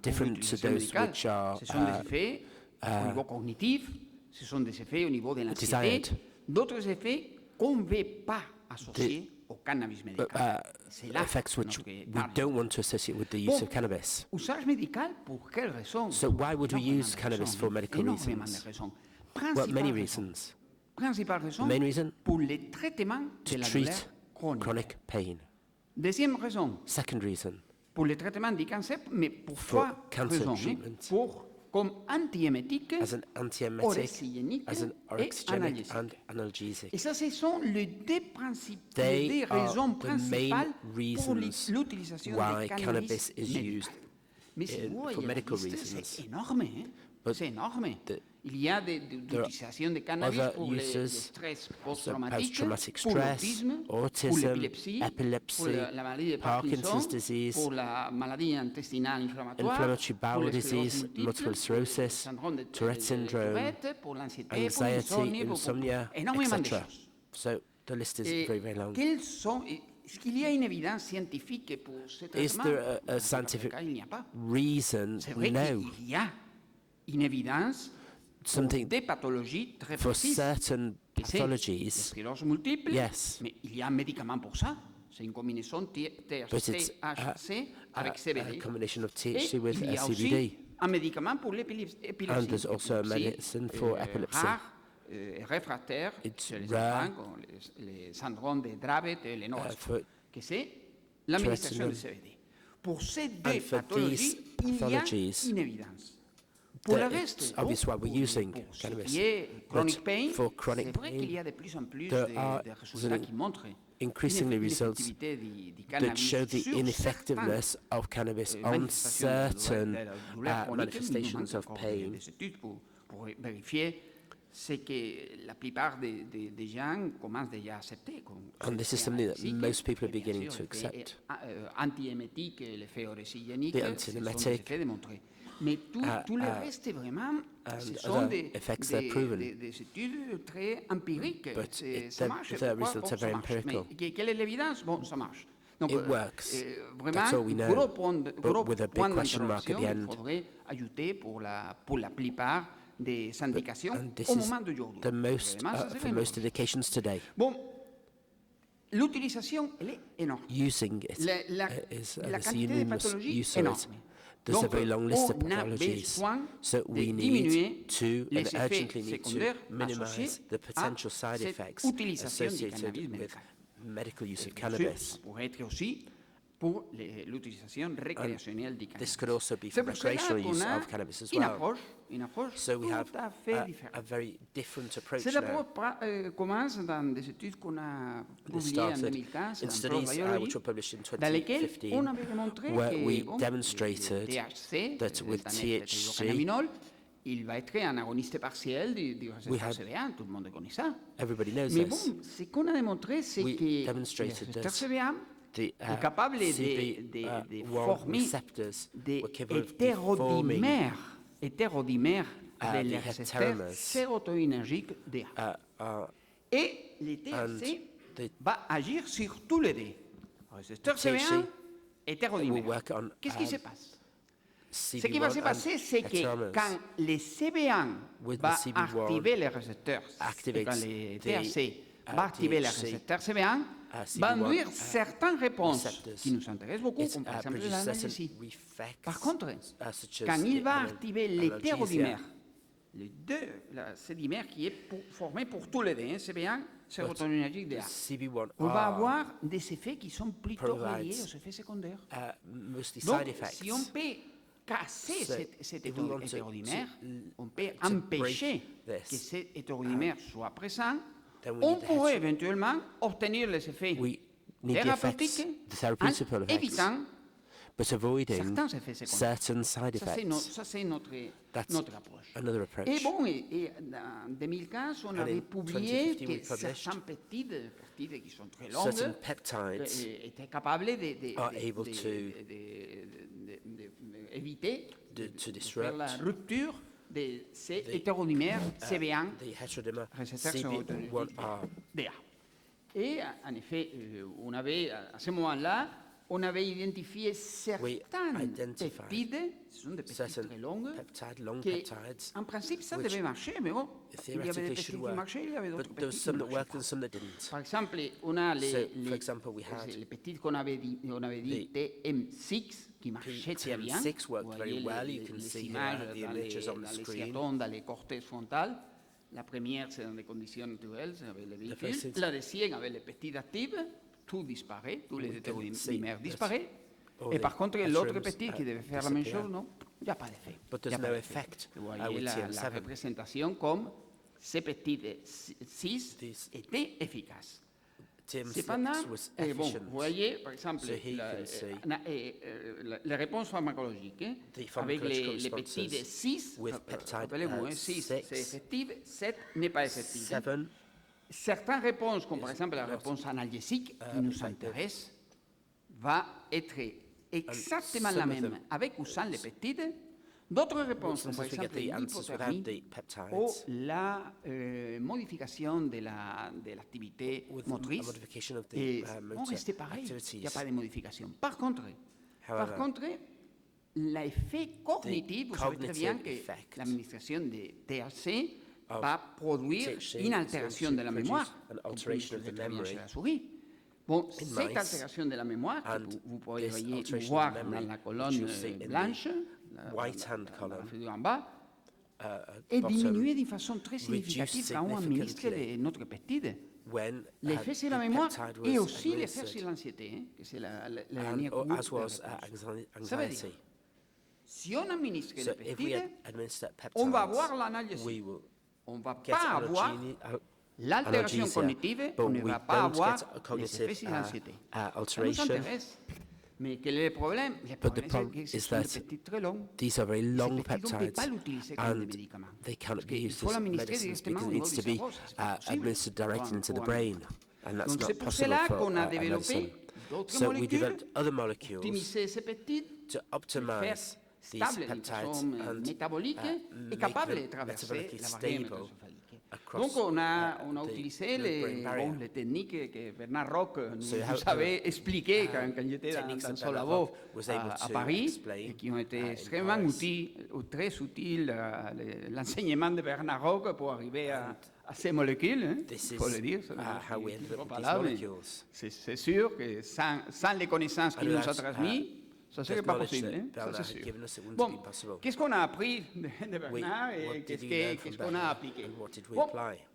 Different to those which are ce sont des effets au niveau cognitif, ce sont des effets au niveau de l'anxiété, d'autres effets qu'on ne veut pas associer au cannabis médical. C'est là effects which we don't want to associate with the use of cannabis. Usage médical pour quelles raisons? So why would we use cannabis for medical reasons? Well, many reasons. Principale raison, main reason, pour le traitement de la douleur chronic pain. Deuxième raison, second reason, pour le traitement du cancer, mais pour trois raisons. Pour comme antiémétique, as an antiemetic, as an orexigenic and analgesic. Et ça, ce sont les deux raisons principales pour l'utilisation why de cannabis is used mais for medical reasons. C'est énorme, c'est énorme. Il y a des utilisations de cannabis pour le stress post-traumatique, pour l'autisme, pour l'épilepsie, pour la maladie de Parkinson's disease, pour la maladie intestinale inflammatoire, inflammatory bowel disease, multiple sclerosis, Tourette syndrome, pour l'anxiété, anxiety, pour insomnia, énormément de etc. choses. So the list is very, very long. Est-ce qu'il y a une évidence scientifique pour ce traitement? Is there a scientific reason? C'est vrai qu'il y a une évidence something des pathologies très for précises. certain pathologies. Sclérose multiple, yes. Mais il y a un médicament pour ça. C'est une combinaison THC avec CBD. A combination of THC Et with il y a CBD. aussi un médicament pour l'épilepsie. And there's also a medicine for epilepsy. Rare, réfractaire chez les enfants, les syndromes de Dravet et les neurobiologie, que c'est l'administration de CBD. Pour ces deux pathologies, il y a une évidence. Pour le reste, it's obvious why we're using cannabis. Chronic pain, for chronic c'est vrai qu'il y pain, a de plus en plus there de are résultats qui montrent increasingly results that show the ineffectiveness of cannabis on certain manifestations of pain. Pour vérifier, c'est que la plupart des gens commencent déjà à accepter. And this is something that most people are beginning to accept. Antiémétique, l'effet orexigénique, The ce sont des antiémétique, effets démontrés. Mais tout le reste, vraiment, ce sont des études très empiriques. Ça marche. Pourquoi? Ça marche. Mais quelle est l'évidence? Bon, ça marche. Donc, It works. Vraiment, That's all we know. gros But with a big point question mark at the d'interrogation, end. il faudrait ajouter pour la plupart des indications au moment d'aujourd'hui. For most indications today. Bon, l'utilisation, elle est énorme. Using it La quantité de pathologies est énorme. There's Donc, a very long list of on a pathologies. besoin So de we diminuer need to, les and effets urgently need to, secondaires minimize associés the potential à side cette effects utilisation du associated cannabis with médical. medical use of Bien sûr, cannabis. ça pourrait être aussi pour l'utilisation récréationnelle du cannabis. This could also be C'est for pour cela recreational qu'on use a of cannabis as une well. approche So we have tout à fait a différente. very different approach Cette now. approche commence dans des études qu'on a This publiées en started 2015 in en studies which neurobiologie, were published in dans lesquelles 2015, on avait démontré where we que bon, demonstrated le THC, that with THC, cannabinol, il va être un agoniste partiel du We récepteur had- CB1, tout le monde connaît ça. everybody knows Mais this. bon, ce qu'on a démontré, c'est We que le demonstrated récepteur that CB1 the est capable de CB1 former receptors des were capable of forming hétérodimères avec les the récepteurs heteromer's, sérotonergiques DA. Et le THC va agir sur tous les D. Le récepteur THC CB1 will hétérodimère. work on Qu'est-ce qui se passe? Ce qui CB1 va se and passer, c'est que heteromer's. quand le CB1 With the va CB1 activer les récepteurs, et activates quand le the, THC va activer les THC, récepteurs CB1, CB1 va induire certaines réponses receptors. qui nous intéressent beaucoup, It, comme par exemple produces l'analgésie. certain effects, Par contre, such as quand il va the activer analgesia. l'hétérodimère, les deux, ce dimère qui est formé pour tous les D, CB1, sérotonergique DA, CB1 on va avoir des effets qui sont plutôt provides, reliés aux effets secondaires. mostly Donc, side effects. si on peut casser So, cet if we want to- hétérodimère, on peut to empêcher break que this, cet hétérodimère soit présent, then we on need the pourrait hetero- éventuellement obtenir les effets we need the effects, thérapeutiques the therapeutic en effects, évitant but avoiding certains effets secondaires. certain side Ça, c'est effects. notre approche. Another approach. Et bon, et en 2015, on And avait in publié 2015 we que published certains peptides qui sont très longues certain peptides étaient capables are able to d'éviter to de faire la disrupt rupture de ces hétérodimères CB1 the heterodimer récepteurs CB1R. DA. Et en effet, on avait, à ce moment-là, on avait identifié certains identified peptides, ce sont des peptides certain très longues, long qui, peptides, en principe, ça which devait marcher, mais bon, il y avait des theoretically peptides should qui work, marchaient, il y avait d'autres but there was peptides qui some ne that marchaient worked pas. and some that didn't. Par exemple, on a For example, we had les peptides qu'on avait dit TM6 qui marchaient très bien. TM6 worked Vous very voyez well. You les can see images here the dans images on the les screen. striatons, dans les cortèges frontales. La première, c'est dans des conditions naturelles, c'est avec les véhicules. first is- La deuxième, avec les peptides actifs, tout disparaît, tous les hétérodimères disparaissent. Et par contre, l'autre peptide qui devait faire la même chose, non, il n'y a pas d'effet. But Il y there's a pas no d'effet. effect Vous voyez with la TM7. représentation comme ces peptides 6 These étaient efficaces. TM6 Cependant, was bon, efficient. vous voyez, par exemple, So here you can see les réponses pharmacologiques, the avec pharmacological les responses peptides 6, with peptide, rappelez-vous, 6 c'est six. effectif, 7 n'est pas effectif. 7 Certaines réponses, comme par exemple la réponse analgésique qui nous intéresse, va être exactement la some of même them- avec ou sans les peptides. D'autres réponses, comme par Sometimes we get exemple the answers without l'hypothermie the peptides. ou la modification de l'activité With motrice. a modification of the Et motor on restait pareil, il n'y a activities. pas de modification. Par contre, However, l'effet cognitif, vous savez très bien cognitive que effect l'administration de THC of va produire THC une altération de la produce mémoire. an Vous alteration of the pouvez très bien memory chez la souris. Bon, in cette mice, altération de la mémoire, que and vous pourrez this voyez, alteration of voir the dans memory, la which colonne you'll see in the blanche, right-hand la column, figure en bas, at est bottom, diminuée d'une façon très reduced significative quand on administre significantly notre peptide. when L'effet sur the la mémoire peptide et was aussi l'effet administered, sur l'anxiété, hein, que c'est la and, dernière or courbe as de was réponse. Ça veut dire, anxiety. si on administre So les if we peptides, administer on va peptides, avoir l'analgésie. we will On ne va get pas avoir l'altération analgesia, cognitive, but on ne we va pas don't avoir get a les cognitive effets sur l'anxiété. Ça nous alteration. intéresse. Mais quel est le problème? Le But the problème, problem c'est que ce is sont des that peptides très longs. these are very Ces long peptides, on ne peut peptides, pas l'utiliser comme des and médicaments. they cannot Parce be qu'il used faut as l'administrer medicines directement because au it niveau needs du to be cerveau. Ça, c'est pas possible administered directly pour into the un brain, médicament. and that's Donc not c'est pour possible cela for qu'on a a medicine. développé d'autres So we molécules, developed other molecules optimiser ces peptides, to les faire optimize these stables de peptides façon and métabolique et make capables de them traverser metabolically la barrière stable métaencéphalique. Donc, on a utilisé les techniques que Bernard Roque nous avait expliquées quand j'étais dans son labo à Paris, et qui ont été extrêmement très utiles. L'enseignement de Bernard Roque pour arriver à ces molécules, il faut le dire, c'est sûr que sans les connaissances qu'il nous a transmises, ça ne serait pas possible, ça c'est sûr. Bon, qu'est-ce qu'on a appris de Bernard et qu'est-ce qu'on a appliqué? Bon,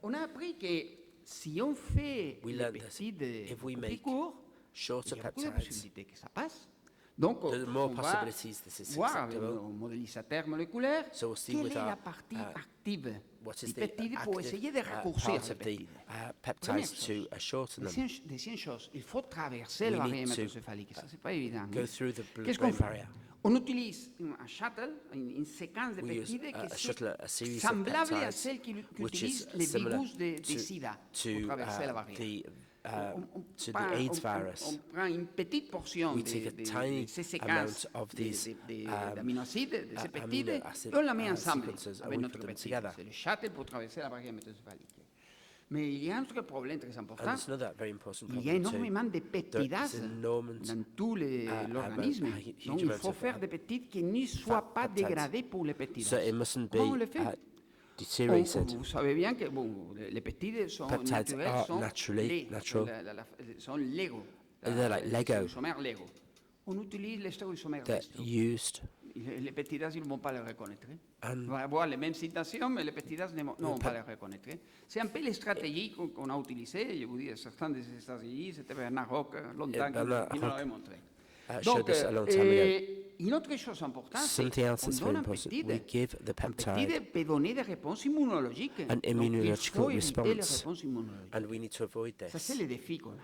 on a appris que si on fait les peptides plus courts, il y a beaucoup de possibilités que ça passe. Donc, on va voir avec nos modélisateurs moléculaires quelle est la partie active du peptide pour essayer de raccourcir ce peptide. Deuxième chose, il faut traverser la barrière hématocéphalique. Ça, c'est pas évident. Qu'est-ce qu'on fait? On utilise un shuttle, une séquence de peptides qui est semblable à celle qu'utilisent les virus de SIDA pour traverser la barrière. On prend une petite portion de ces séquences d'aminoacides, de ces peptides, et on la met ensemble avec notre peptide. C'est le shuttle pour traverser la barrière hématocéphalique. Mais il y a un autre problème très important. Il y a énormément de peptidases dans tout l'organisme. Donc, il faut faire des peptides qui ne soient pas dégradés pour les peptidases. Comment on le fait? Vous savez bien que les peptides sont naturels, sont Lego. Isomères Lego. On utilise les stéréoisomères destro. Les peptidases, ils ne vont pas les reconnaître. On va avoir les mêmes citations, mais les peptidases ne vont pas les reconnaître. C'est un peu les stratégies qu'on a utilisées. Je vous dis, certaines de ces stratégies, c'était Bernard Roque, longtemps qui nous l'avait montré. Donc, une autre chose importante, c'est qu'on donne un peptide. Un peptide peut donner des réponses immunologiques. Donc, il faut éviter les réponses immunologiques. Ça, c'est le défi qu'on a.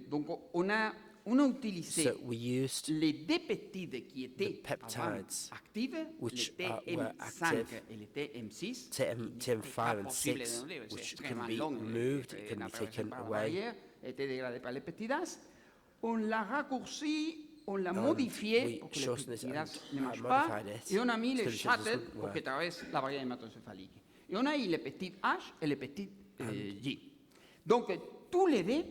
Donc, on a utilisé les deux peptides qui étaient actifs, le TM5 et le TM6, qui n'étaient pas possibles de donner, c'est extrêmement long, étaient dégradés par les peptidases. On l'a raccourci, on l'a modifié pour que les peptidases ne marchent pas, et on a mis les shuttles pour qu'ils traversent la barrière hématocéphalique. Et on a eu les peptides H et les peptides J. Donc, tous les deux,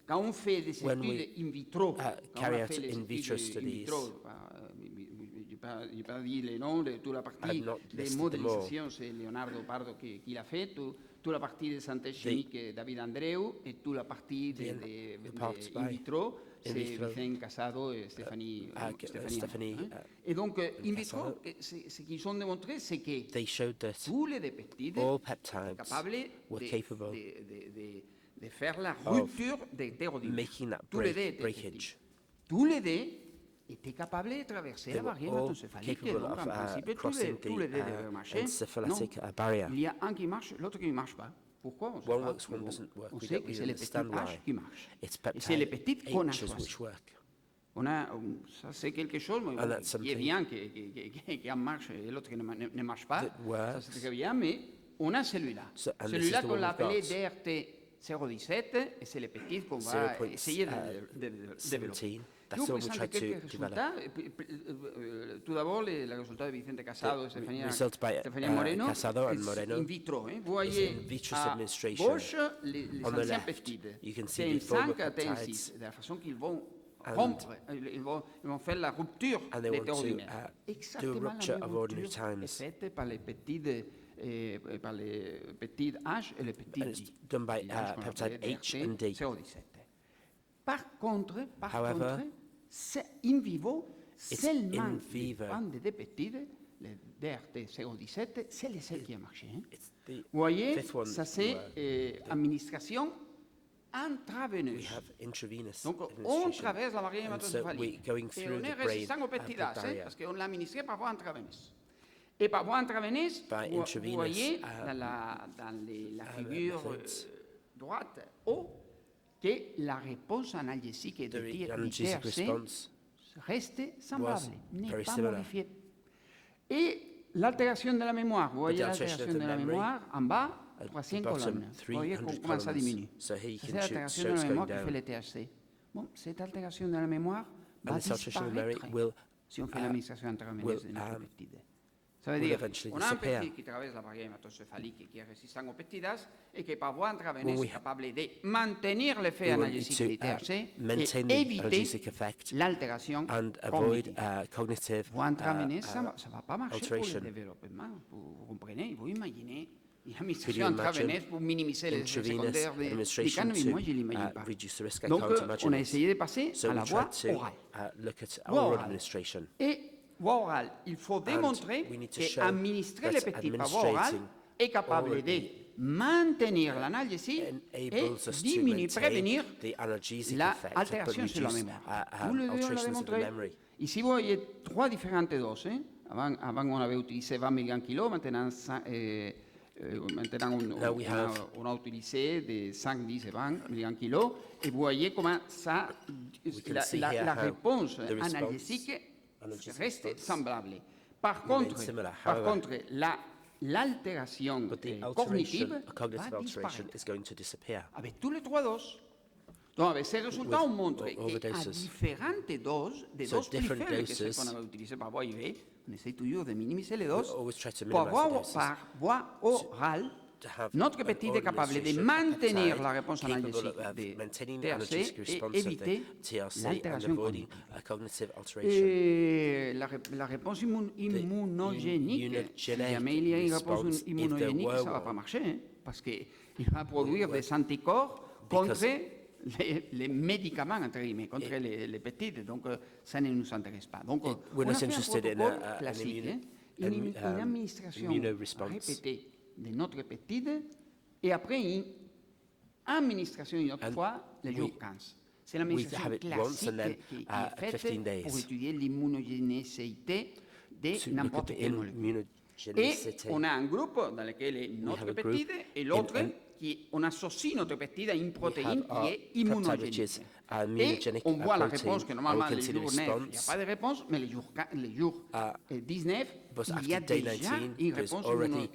quand on fait des études in vitro, quand on fait les études in vitro, je n'ai pas dit les noms de toute la partie des modélisations, c'est Leonardo Pardo qui l'a fait, toute la partie de santé chimique, David Andreu, et toute la partie de in vitro, c'est Vicente Casado et Stéphanie. Et donc, in vitro, ce qu'ils ont démontré, c'est que tous les peptides sont capables de faire la rupture des hétérodimères. Tous les deux étaient capables de traverser la barrière hématocéphalique. Donc, en principe, tous les deux devaient marcher. Non, il y a un qui marche, l'autre qui ne marche pas. Pourquoi? On sait que c'est les peptides H qui marchent. Et c'est les peptides qu'on a choisis. Ça, c'est quelque chose qui est bien, qui en marche et l'autre qui ne marche pas. Ça, c'est très bien, mais on a celui-là. Celui-là qu'on l'a appelé DRT-017, et c'est les peptides qu'on va essayer de développer. Je vous présente quelques résultats. Tout d'abord, les résultats de Vicente Casado et Stéphanie Moreno, in vitro. Vous voyez à gauche les anciens peptides, TM5 à TM6, de la façon qu'ils vont rompre, ils vont faire la rupture des hétérodimères. Exactement la même rupture est faite par les peptides H et les peptides J. Par contre, in vivo, seulement les bandes de peptides, le DRT-017, c'est le seul qui a marché. Vous voyez, ça c'est administration intraveineuse. Donc, on traverse la barrière hématocéphalique et on est résistant aux peptidases, parce qu'on l'a administré par voie intraveineuse. Et par voie intraveineuse, vous voyez dans la figure droite haut, que la réponse analgésique de DRC reste semblable, n'est pas modifiée. Et l'altération de la mémoire, vous voyez l'altération de la mémoire en bas, troisième colonne. Vous voyez comment ça diminue. C'est l'altération de la mémoire qui fait le THC. Bon, cette altération de la mémoire va disparaître si on fait l'administration intraveineuse de notre peptide. Ça veut dire qu'on a un peptide qui traverse la barrière hématocéphalique et qui est résistant aux peptides et qui par voie intraveineuse est capable de maintenir l'effet analgésique du THC et éviter l'altération cognitive. Voie intraveineuse, ça ne va pas marcher pour le développement. Vous comprenez? Vous imaginez l'administration intraveineuse pour minimiser les effets secondaires du cannabis? Moi, je ne l'imagine pas. Donc, on a essayé de passer à la voie orale. Et voie orale, il faut démontrer qu'administrer les peptides par voie orale est capable de maintenir l'analgésie et prévenir l'altération sur la mémoire. Vous le démontrez. Ici, vous voyez 3 différentes doses. Avant, on avait utilisé 20 mg kg, maintenant on a utilisé des 5, 10 et 20 mg kg. Et vous voyez comment ça, la réponse analgésique reste semblable. Par contre, l'altération cognitive va disparaître avec tous les 3 doses. Donc, avec ces résultats, on montre qu'à différentes doses, des doses plus faibles que celles qu'on avait utilisées par voie IV, on essaie toujours de minimiser les doses. Par voie orale, notre peptide est capable de maintenir la réponse analgésique des THC et éviter l'altération cognitive. Et la réponse immunogénique, si jamais il y a une réponse immunogénique, ça ne va pas marcher, parce qu'il va produire des anticorps contre les médicaments, entre guillemets, contre les peptides. Donc, ça ne nous intéresse pas. Donc, on a fait un protocole classique, une administration répétée de notre peptide et après une administration une autre fois le jour 15. C'est l'administration classique qui est faite pour étudier l'immunogénicité de n'importe quelle molécule. Et on a un groupe dans lequel est notre peptide et l'autre on associe notre peptide à une protéine qui est immunogénique. Et on voit la réponse que normalement le jour 9, il n'y a pas de réponse, mais le jour 19, il y a déjà une réponse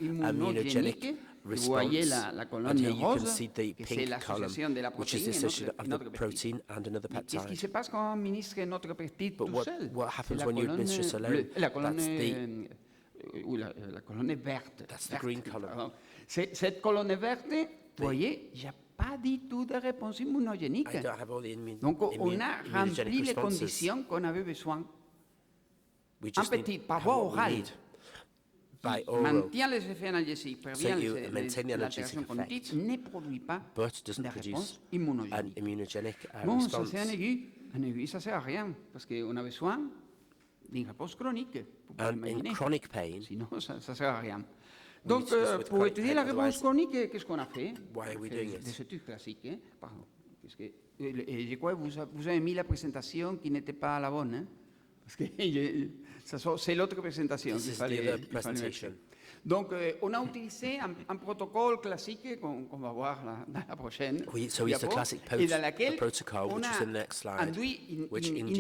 immunogénique. Vous voyez la colonne rose, que c'est l'association de la protéine et notre peptide. Qu'est-ce qui se passe quand on administre notre peptide tout seul? C'est la colonne verte. Cette colonne verte, vous voyez, il n'y a pas du tout de réponse immunogénique. Donc, on a rempli les conditions qu'on avait besoin. Un petit par voie orale, maintient les effets analgésiques, prévient l'altération cognitive, ne produit pas de réponse immunogénique. Bon, ça c'est un aigu, ça ne sert à rien, parce qu'on a besoin d'une réponse chronique. Sinon, ça ne sert à rien. Donc, pour étudier la réponse chronique, qu'est-ce qu'on a fait? Des études classiques. Pardon. Et je crois que vous avez mis la présentation qui n'était pas la bonne. Hein? Parce que c'est l'autre présentation qu'il fallait mettre. Donc, on a utilisé un protocole classique qu'on va voir dans la prochaine. Et dans laquelle on a induit une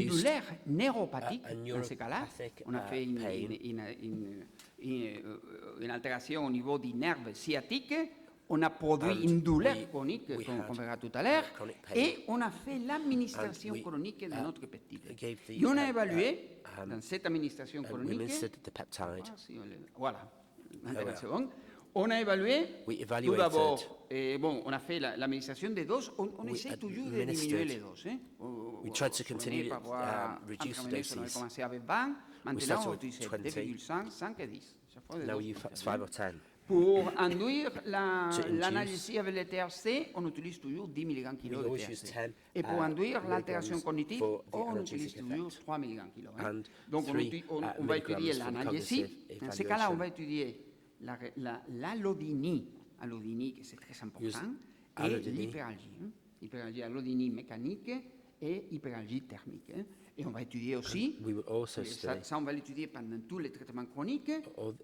douleur neuropathique. Dans ce cas-là, on a fait une altération au niveau du nerf sciatique. On a produit une douleur chronique qu'on verra tout à l'heure. Et on a fait l'administration chronique de notre peptide. Et on a évalué, dans cette administration chronique, voilà. On a évalué tout d'abord, on a fait l'administration des doses, on essaie toujours de diminuer les doses. On a commencé avec 20, maintenant on utilise 2,5, 5 et 10. Pour induire l'analgésie avec le THC, on utilise toujours 10 mg kg de THC. Et pour induire l'altération cognitive, on utilise toujours 3 mg kg. Donc on va étudier l'analgésie. Dans ce cas-là, on va étudier l'allodynie, que c'est très important, et l'hyperalgie. Hyperalgie, allodynie mécanique et hyperalgie thermique. Et on va étudier aussi, ça on va l'étudier pendant tous les traitements chroniques,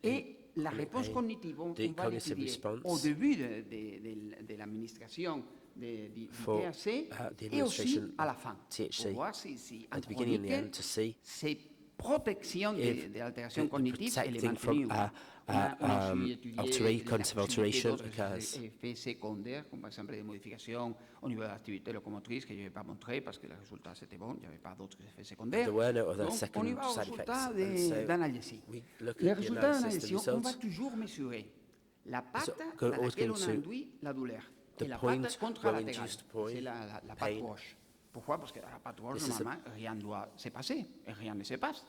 et la réponse cognitive, on va l'étudier au début de l'administration du THC et aussi à la fin, pour voir si en chronique, c'est protection de l'altération cognitive, elle est maintenue. On a aussi étudié les effets secondaires, comme par exemple des modifications au niveau de l'activité locomotrice, que je ne vais pas montrer parce que les résultats c'était bon, il n'y avait pas d'autres effets secondaires. Donc on y va aux résultats d'analgésie. Les résultats d'analgésie, on va toujours mesurer la patte dans laquelle on induit la douleur et la patte contralatérale, c'est la patte gauche. Pourquoi? Parce que à la patte gauche, normalement, rien ne doit se passer et rien ne se passe.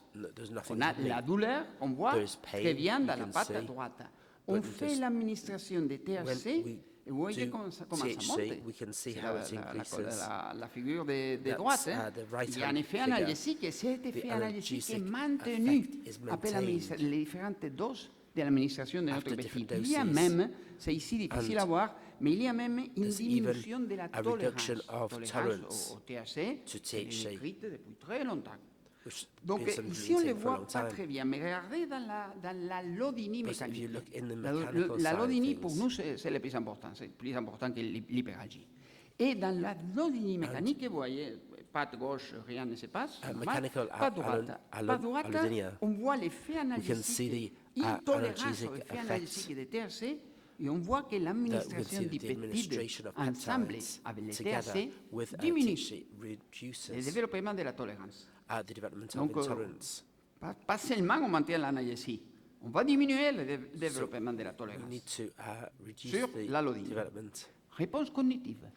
On a la douleur, on voit, qui vient dans la patte droite. On fait l'administration des THC et vous voyez comment ça monte. C'est la figure de droite. Il y a un effet analgésique et cet effet analgésique est maintenu après les différentes doses de l'administration de notre médecine. Il y a même, c'est ici difficile à voir, mais il y a même une diminution de la tolérance au THC qui est écrite depuis très longtemps. Donc ici on ne le voit pas très bien, mais regardez dans la lodynie mécanique. La lodynie pour nous c'est le plus important que l'hyperalgie. Et dans la lodynie mécanique, vous voyez, patte gauche, rien ne se passe, patte droite, on voit l'effet analgésique, une tolérance au effet analgésique des THC, et on voit que l'administration des peptides ensemble avec les THC diminue le développement de la tolérance. Donc, pas seulement on maintient l'analgésie, on va diminuer le développement de la tolérance sur la lodynie. Réponse cognitive.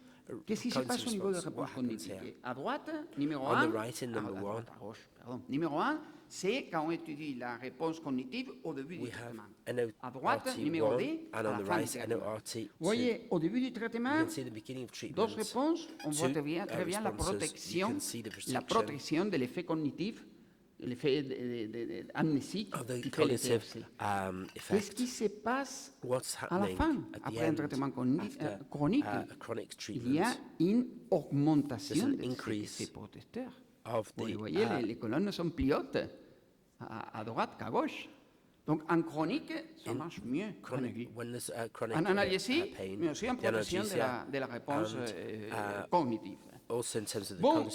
Qu'est-ce qui se passe au niveau de la réponse cognitive? À droite, numéro 1, numéro 1, c'est quand on étudie la réponse cognitive au début du traitement. À droite, numéro 2, à la fin du traitement. Vous voyez, au début du traitement, deux réponses, on voit très bien la protection de l'effet cognitif, l'effet amnésique qui fait le THC. Qu'est-ce qui se passe à la fin, après un traitement chronique? Il y a une augmentation de ces protecteurs. Vous voyez, les colonnes sont pliotes à droite qu'à gauche. Donc en chronique, ça marche mieux. En analgésie, mais aussi en protection de la réponse cognitive. Bon,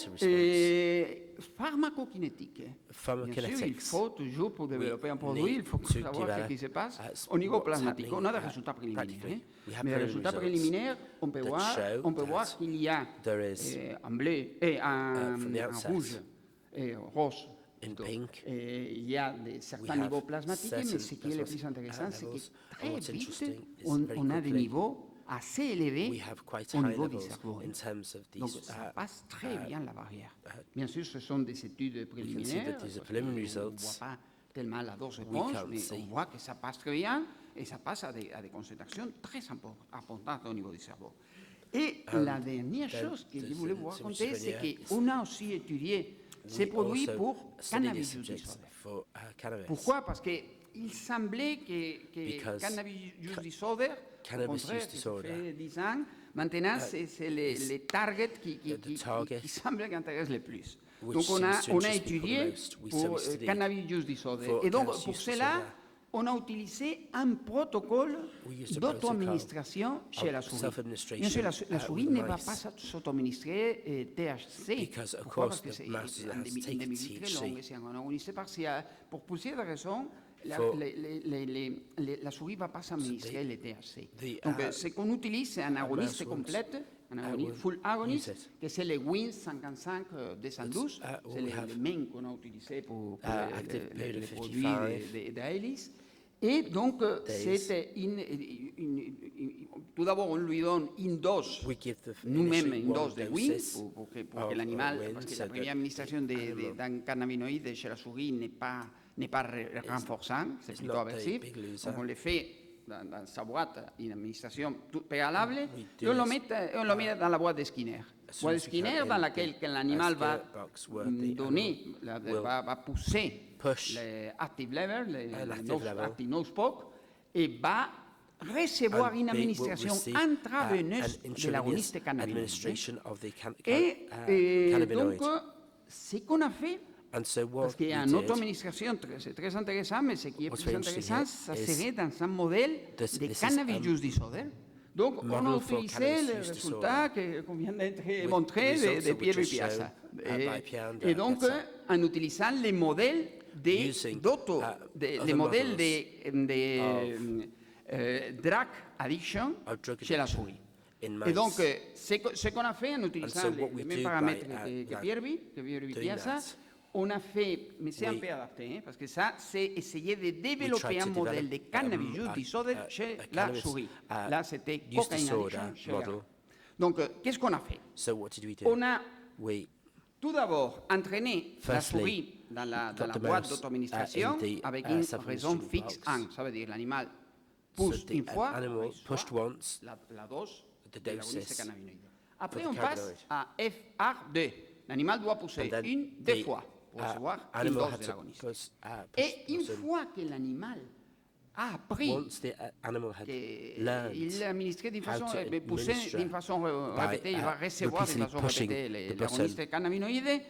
pharmacokinétique. Bien sûr, il faut toujours, pour développer un produit, il faut savoir ce qui se passe au niveau plasmatique. On a des résultats préliminaires. Mais les résultats préliminaires, on peut voir qu'il y a en bleu et en rouge et rose. Il y a certains niveaux plasmatiques, mais ce qui est le plus intéressant, c'est que très vite, on a des niveaux assez élevé au niveau du cerveau. Donc ça passe très bien la barrière. Bien sûr, ce sont des études préliminaires. On ne voit pas tellement la dose réponse, mais on voit que ça passe très bien et ça passe à des concentrations très importantes au niveau du cerveau. Et la dernière chose que je voulais vous raconter, c'est qu'on a aussi étudié ces produits pour cannabis use disorder. Pourquoi? Parce qu'il semblait que cannabis use disorder, au contraire, ça fait 10 ans, maintenant c'est les targets qui semblent qui intéressent le plus. Donc on a étudié pour cannabis use disorder. Et donc pour cela, on a utilisé un protocole d'auto-administration chez la souris. Bien sûr, la souris ne va pas s'auto-administrer THC. Pourquoi? Parce que c'est une indemnité très longue, c'est un agoniste partiel. Pour plusieurs raisons, la souris ne va pas s'administrer les THC. Donc ce qu'on utilise, c'est un agoniste complet, un agoniste full agoniste, que c'est le WIN 55-212. C'est le même qu'on a utilisé pour les produits d'Aelis. Et donc, tout d'abord, on lui donne une dose, nous-mêmes une dose de WIN, pour que l'animal, parce que la première administration d'un cannabinoïde chez la souris n'est pas renforçant, c'est plutôt aversif. Donc on le fait dans sa boîte, une administration préalable, et on le met dans la boîte de Skinner. Boîte de Skinner dans laquelle l'animal va donner, va pousser les active level, active nose poke, et va recevoir une administration intraveineuse de l'agoniste cannabinoïde. Et donc, ce qu'on a fait, parce qu'il y a une auto-administration, c'est très intéressant, mais ce qui est plus intéressant, ça serait dans un modèle de cannabis use disorder. Donc, on a utilisé les résultats qu'on vient d'être montrés de Pier Vincenzo PIAZZA. Et donc, en utilisant les modèles des modèles de drug addiction chez la souris. Et donc, ce qu'on a fait en utilisant les mêmes paramètres que Pier Vincenzo, on a fait, mais c'est un peu adapté, parce que ça, c'est essayer de développer un modèle de cannabis use disorder chez la souris. Là, c'était cocaine addiction chez la souris. Donc, qu'est-ce qu'on a fait? On a tout d'abord entraîné la souris dans la boîte d'auto-administration avec une raison fixe 1. Ça veut dire l'animal pousse une fois, la dose de l'agoniste cannabinoïde. Après, on passe à FR2. L'animal doit pousser deux fois pour recevoir une dose de l'agoniste. Et une fois que l'animal a appris qu'il administrait d'une façon, poussé d'une façon répétée, il va recevoir d'une façon répétée l'agoniste cannabinoïde,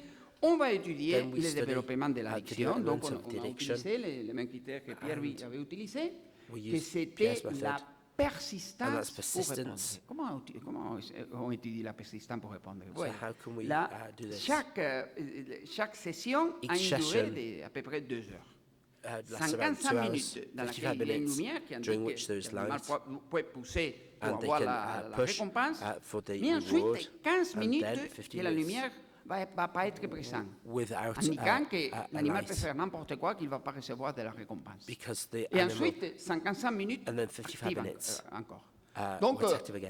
on va étudier le développement de l'addiction. Donc, on a utilisé les mêmes critères que Pierre avait utilisés, que c'était la persistance pour répondre. Comment on étudie la persistance pour répondre? Chaque session a une durée d'à peu près 2 heures. 55 minutes dans laquelle il y a une lumière qui indique que l'animal peut pousser pour avoir la récompense, mais ensuite 15 minutes que la lumière ne va pas être présente, indiquant que l'animal peut faire n'importe quoi qu'il ne va pas recevoir de la récompense. Et ensuite 55 minutes actives encore. Donc,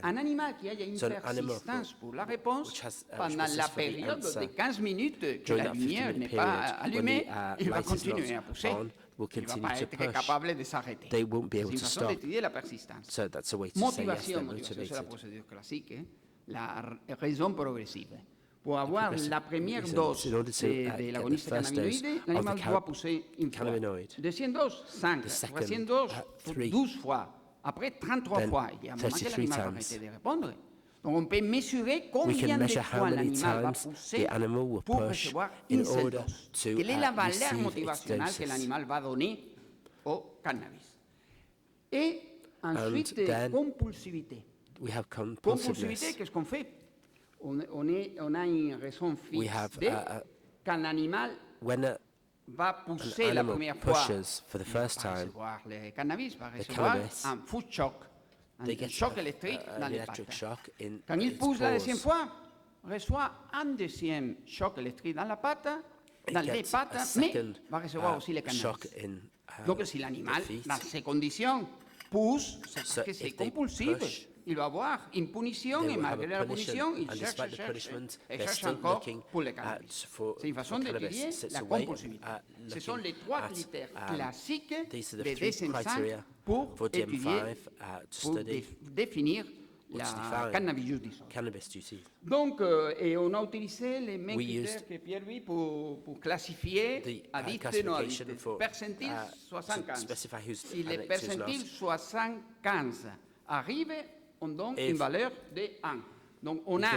un animal qui a une persistance pour la réponse, pendant la période de 15 minutes que la lumière n'est pas allumée, il va continuer à pousser. Il ne va pas être capable de s'arrêter. C'est une façon d'étudier la persistance. Motivation, c'est la procédure classique, la raison progressive. Pour avoir la première dose de l'agoniste cannabinoïde, l'animal doit pousser une fois. Deuxième dose, 5. Troisième dose, 12 fois. Après 33 fois, il y a un moment que l'animal va arrêter de répondre. Donc on peut mesurer combien de fois l'animal va pousser pour recevoir une seule dose. Quelle est la valeur motivationnelle que l'animal va donner au cannabis? Et ensuite, compulsivité. Compulsivité, qu'est-ce qu'on fait? On a une raison fixe qu'un animal va pousser la première fois, va recevoir le cannabis, va recevoir un food shock, un choc électrique dans les pattes. Quand il pousse la deuxième fois, reçoit un deuxième choc électrique dans la patte, dans les pattes, mais va recevoir aussi le cannabis. Donc si l'animal, dans ces conditions, pousse, c'est parce que c'est compulsif. Il va avoir une punition et malgré la punition, il cherche encore pour le cannabis. C'est une façon d'étudier la compulsivité. Ce sont les 3 critères classiques des DSM-5 pour étudier, pour définir la cannabis use disorder. Donc, et on a utilisé les mêmes critères que Pierre pour classifier addict et non addict. Percentile 75. Si le percentile 75 arrive, on donne une valeur de 1. Donc, on a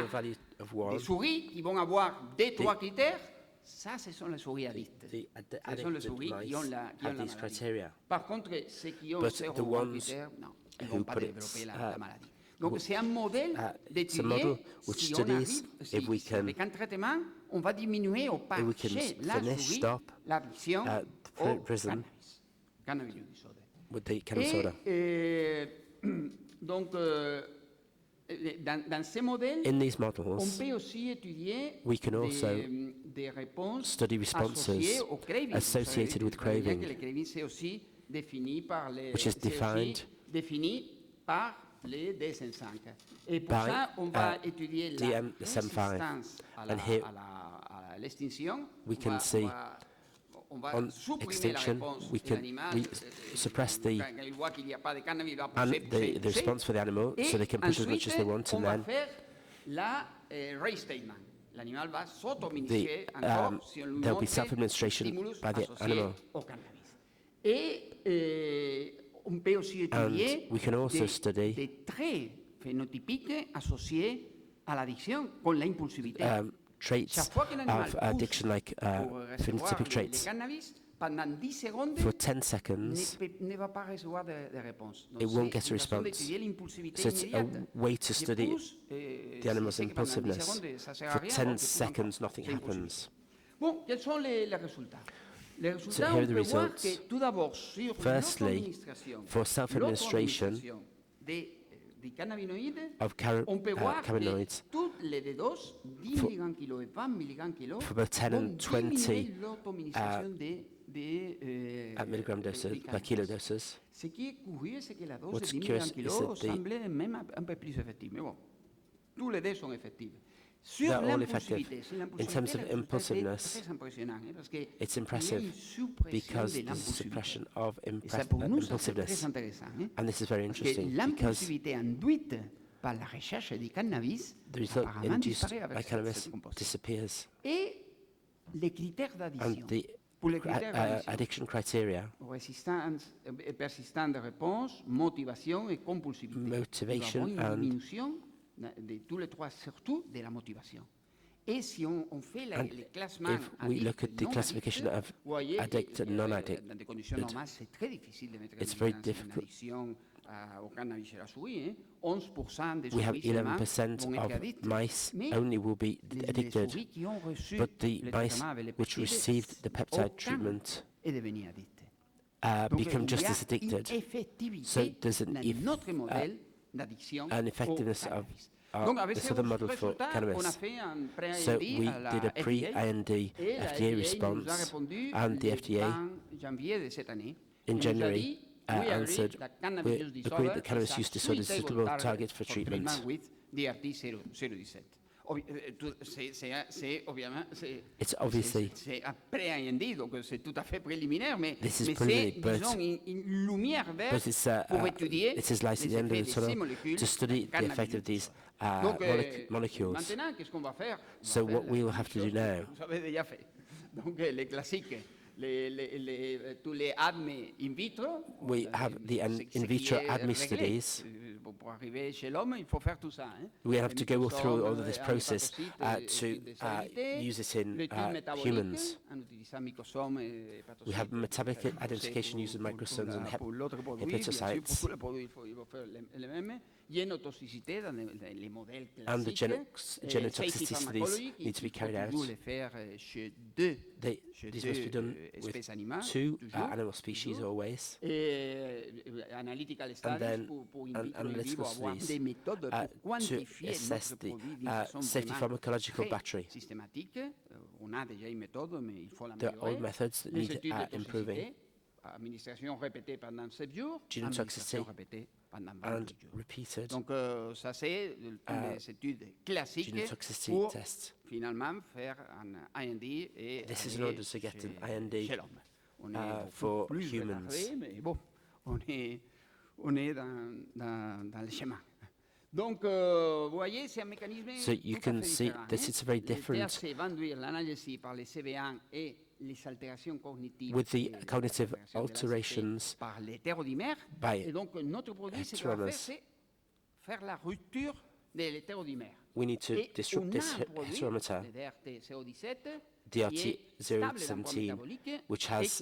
des souris qui vont avoir des 3 critères. Ça, ce sont les souris addictes. Ce sont les souris qui ont la maladie. Par contre, ceux qui ont 0 critères, non, ils ne vont pas développer la maladie. Donc, c'est un modèle d'étudier si on arrive, avec un traitement, on va diminuer ou pas chez la souris l'addiction au cannabis use disorder. Et donc, dans ces modèles, on peut aussi étudier des réponses associées au craving. Le craving, c'est aussi défini par les DSM-5. Et pour ça, on va étudier la résistance à l'extinction. On va supprimer la réponse de l'animal. Quand il voit qu'il n'y a pas de cannabis, il va pousser. Et ensuite, on va faire la restatement. L'animal va s'auto-administrer encore si on lui montre des stimulus associés au cannabis. Et on peut aussi étudier des traits phénotypiques associés à l'addiction, con l'impulsivité. Traits of addiction, like phenotypic traits. For 10 seconds, it won't get a response. So it's a way to study the animal's impulsiveness. For 10 seconds, nothing happens. Bon, quels sont les résultats? résultats, here are on the peut voir results. que tout d'abord sur Firstly, for self-administration des cannabinoïdes, of on peut voir cannabinoids que toutes les doses, 10 mg kg et 20 mg kg, for both 10 and 20 l'autonomisation des milligram doses per kilo doses. Ce qui est curieux, c'est que la dose What's de 10 curious mg is kg that semblait même un peu plus effective. Mais bon, tous les deux sont effectifs. Sur They're all effective. l'impulsivité, In terms of le résultat était impulsiveness, très impressionnant, parce que it's il y a impressive une suppression because de there's a l'impulsivité. suppression of Et ça, pour nous, ça, c'est très impulsiveness. intéressant. And this is very Parce que interesting because l'impulsivité induite par la recherche du cannabis the result apparemment induced disparaît by avec cannabis cette composition. disappears. Et les critères d'addiction. And the Pour les critères d'addiction, addiction criteria, résistance et persistance de réponse, motivation et compulsivité. motivation Nous avons une and diminution de tous les trois, surtout de la motivation. Et si on fait les classements if we look at the classification of vous voyez addict and non-addict, dans des conditions normales, c'est très difficile de mettre it's very une difficult. addiction au cannabis chez la souris. 11% des We have souris seulement 11% vont être of addicts. mice Mais only will be les addicted, souris qui ont reçu but the le mice traitement avec les which peptides, received the peptide aucun treatment est devenu addict. Donc, become il just y a as addicted. une effectivité So there's an dans notre modèle d'addiction an au effectiveness of cannabis. Donc, avec this ces other model for résultats, on a cannabis. fait un So pré-IND we à la did a pre-IND et la FDA nous a response, répondu and the le FDA 20 janvier de cette année. in Et nous a January dit, we agree answered, that cannabis we use agreed disorder that cannabis is a use disorder is a suitable target for treatment. with DRT-017. C'est obviamente, It's obviously, c'est un pré-IND, donc c'est tout à fait préliminaire, mais this is c'est, preliminary, but, disons, une lumière but verte it's, pour étudier it is light at les the end of effets the de ces tunnel molécules to study the effect of these Donc, molecules. maintenant, qu'est-ce qu'on va faire? So what we'll have to do now, Vous avez déjà fait. Donc, les classiques, tous les ADME in vitro. we have the in vitro ADME studies. Pour arriver chez l'homme, il faut faire tout ça. We have to go through all of this process to use it in humans. We have metabolic identification using microsomes and hepatocytes. And the genotoxicity studies need to be carried out. These must be done with 2 animal species always. And then analytical studies to assess the safety pharmacological battery. There are old methods that need improving. Genotoxicity and repeated genotoxicity tests. This is in order to get an IND for humans. On est dans le schéma. Donc, vous voyez, c'est un mécanisme so you can see this is very different with the cognitive alterations par l'hétérodimère. by Et donc, notre produit, ce qu'on va faire, c'est faire la rupture de l'hétérodimère. we need to disrupt this heterometer, DRT-017, which has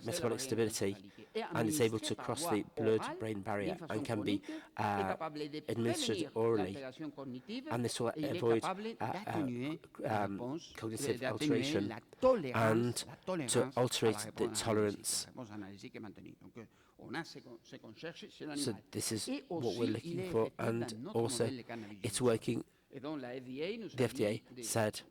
metabolic stability and is able to cross the blood-brain barrier and can be administered orally. And this will avoid cognitive alteration and to alterate the tolerance. So this is what we're looking for, and also it's working. The FDA said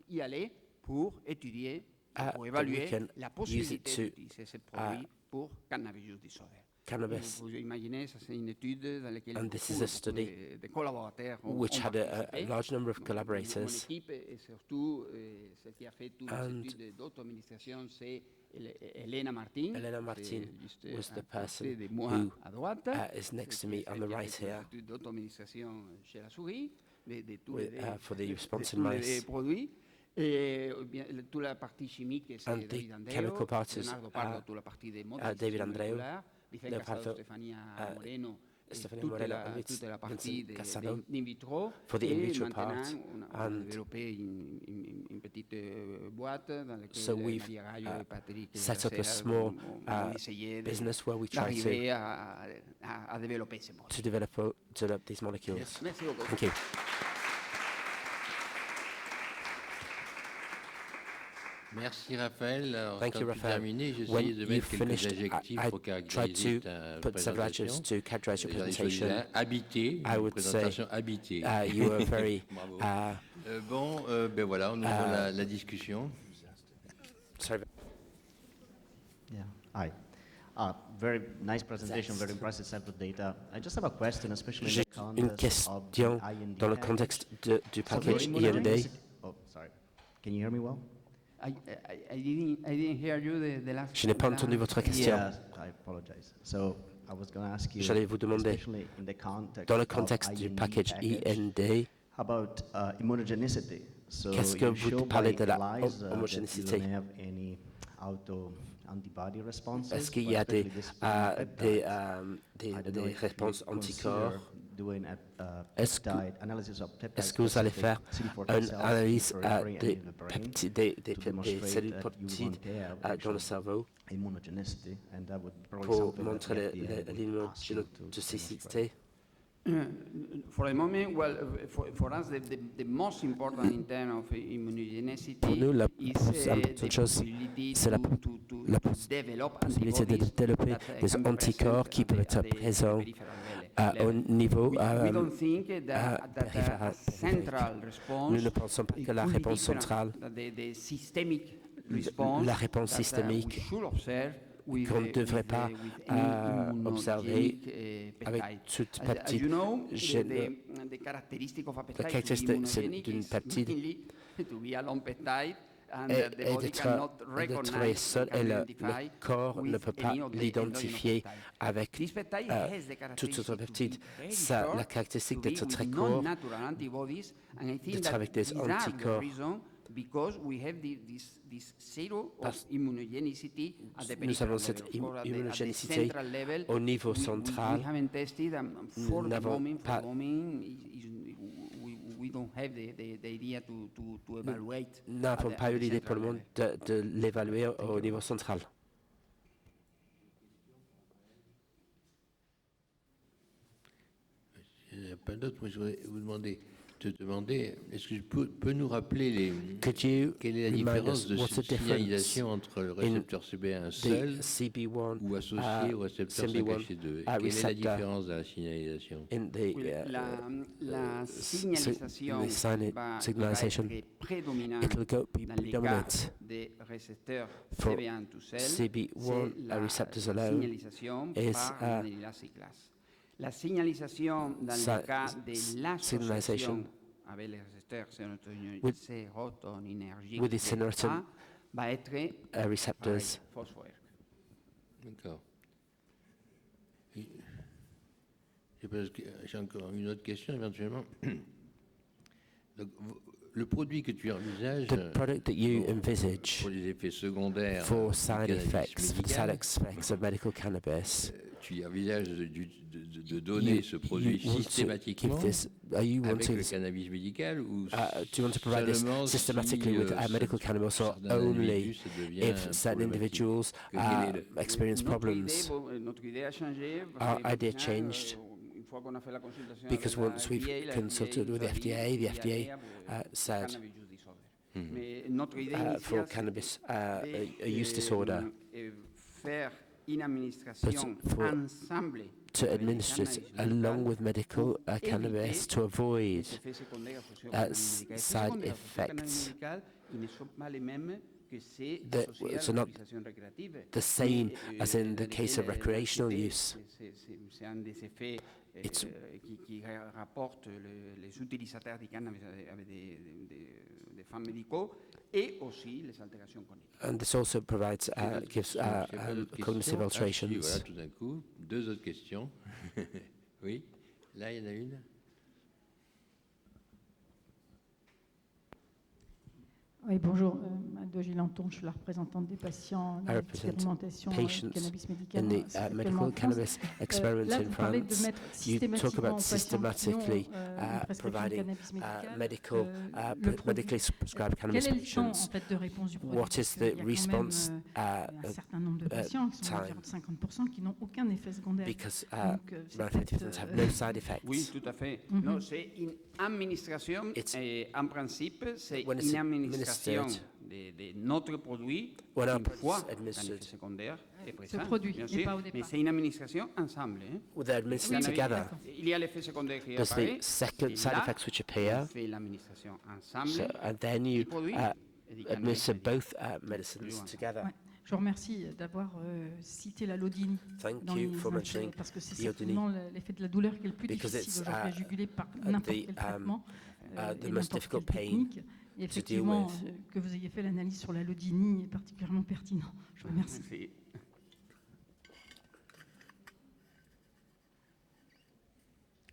pour étudier, pour that we évaluer can la use it possibilité to d'utiliser ce produit pour cannabis use disorder. cannabis. Vous imaginez, ça c'est une étude dans laquelle And this is a study de collaborateurs which had a large number of Mon collaborators. équipe et surtout celle qui a fait toutes And les études d'auto-administration, c'est Elena Martin. Elena Martin juste was the à person côté de moi who à droite. is next to me on the right here Études d'auto-administration chez la souris, de tous with, les, for the de response in tous les mice. produits. Et bien, toute la partie chimique, c'est And the David Andreu, chemical parts is, Leonardo Pardo, toute la partie de modélisation David Andreu, moléculaire, Vicente Leonardo Casado, Stefania Moreno, Stefania toute Moreno, la, and toute la partie Vincent Casado d'in vitro. for the in vitro Et part. maintenant, on a And développé une petite boîte dans laquelle so we've Maria Rayo et Patrick set up a Serra small ont essayé business where we try d'arriver à développer ces molécules. to develop these molecules. Merci beaucoup. Thank you. Merci Raphaël. Alors, Thank you, Raphael. Terminé, j'ai When essayé de you mettre quelques finished, adjectifs I pour tried caractériser to ta put some présentation. adjectives to characterize your presentation. Habité, I would présentation say habitée. You were very. Ben voilà, on ouvre la discussion. Sorry. Yeah. Hi. Very nice presentation, very impressive set of data. I just have a question, especially in J'ai the une context of the question IND dans le package. contexte du package So, IND. Oh, sorry. Can you hear me well? I didn't hear you the last. Je n'ai pas entendu votre question. Yes, I apologize. So I was going to ask you, J'allais vous demander, especially in the context dans le of contexte du IND package IND, about immunogenicity. So qu'est-ce que you vous show parlez by de la ELISA that homogénéité? you don't have any antibody responses. Est-ce qu'il y a des réponses anticorps? Est-ce que vous allez faire une analyse des cellules peptides dans le cerveau pour montrer l'immunogénicité? For the moment, well, for us, the most important in terms of immunogenicity Pour nous, la is plus importante chose, c'est la possibilité de développer des anticorps qui peuvent être présents au niveau périphéral. Nous ne pensons pas que la réponse centrale, la réponse systémique qu'on ne devrait pas observer avec toute peptide. La caractéristique d'une peptide est de travailler seul et le corps ne peut pas l'identifier avec toute autre peptide. Ça, la caractéristique d'être très court, d'être avec des anticorps. Because we have this zero of immunogenicity at the nous avons cette immunogénicité au niveau central. We haven't tested for the moment. We don't have the idea to evaluate. Nous n'avons pas eu l'idée pour le moment de l'évaluer au niveau central. Il n'y a pas d'autre, mais je voudrais vous demander. Te demander, est-ce que tu peux nous rappeler quelle est la différence de signalisation entre le récepteur CB1 seul ou associé au récepteur 5HT2? Quelle est la différence de la signalisation? La signalisation va être prédominante dans le cas des récepteurs CB1 tout seul, c'est la signalisation par l'amylase cyclase. La signalisation dans le cas de l'association avec les récepteurs sérotoninergiques va être phosphore. D'accord. J'ai encore une autre question éventuellement. Donc, le produit que tu envisages pour les effets secondaires for side effects of medical cannabis, tu envisages de donner ce produit systématiquement avec le cannabis médical ou do you want to provide this systematically with medical cannabis or only if certain individuals experience problems? Our idea changed because once we've consulted with the FDA said for cannabis use disorder, to administer it along with medical cannabis to avoid side effects. So not the same as in the case of recreational use. It's qui rapporte les utilisateurs du cannabis avec des femmes médicaux et aussi les altérations cognitives. And this also provides gives cognitive alterations. Voilà, tout d'un coup, deux autres questions. Oui, là il y en a une. Oui, bonjour. Gilles Anton, je suis la représentante des patients dans l'expérimentation cannabis médical actuellement en France. Là, vous parlez de mettre systématiquement aux patients qui ont une prescription de cannabis médical. Quel est le temps en fait, de réponse du produit? Parce qu'il y a quand même un certain nombre de patients qui sont environ 50% qui n'ont aucun effet secondaire. Oui, tout à fait. C'est une administration, en principe, c'est une administration de notre produit when our une product fois is qu'un administered, effet secondaire est présent. Ce produit, bien et sûr, pas au mais départ. c'est une administration ensemble. they're administered together. Il y a l'effet secondaire qui There's apparaît. the second et side là, effects which appear, on fait l'administration ensemble. so, and then you du produit et du cannabis administer médical. both medicines together. Ouais. Je vous remercie d'avoir cité la lodini Thank dans you les for intérêts, mentioning parce que c'est the Lodini. certainement l'effet de la douleur qui est le plus Because difficile it's, aujourd'hui à juguler par the, n'importe quel traitement the et most n'importe difficult quelle pain technique. Et to deal effectivement, with. que vous ayez fait l'analyse sur la lodini est particulièrement pertinent. Je vous remercie. Merci.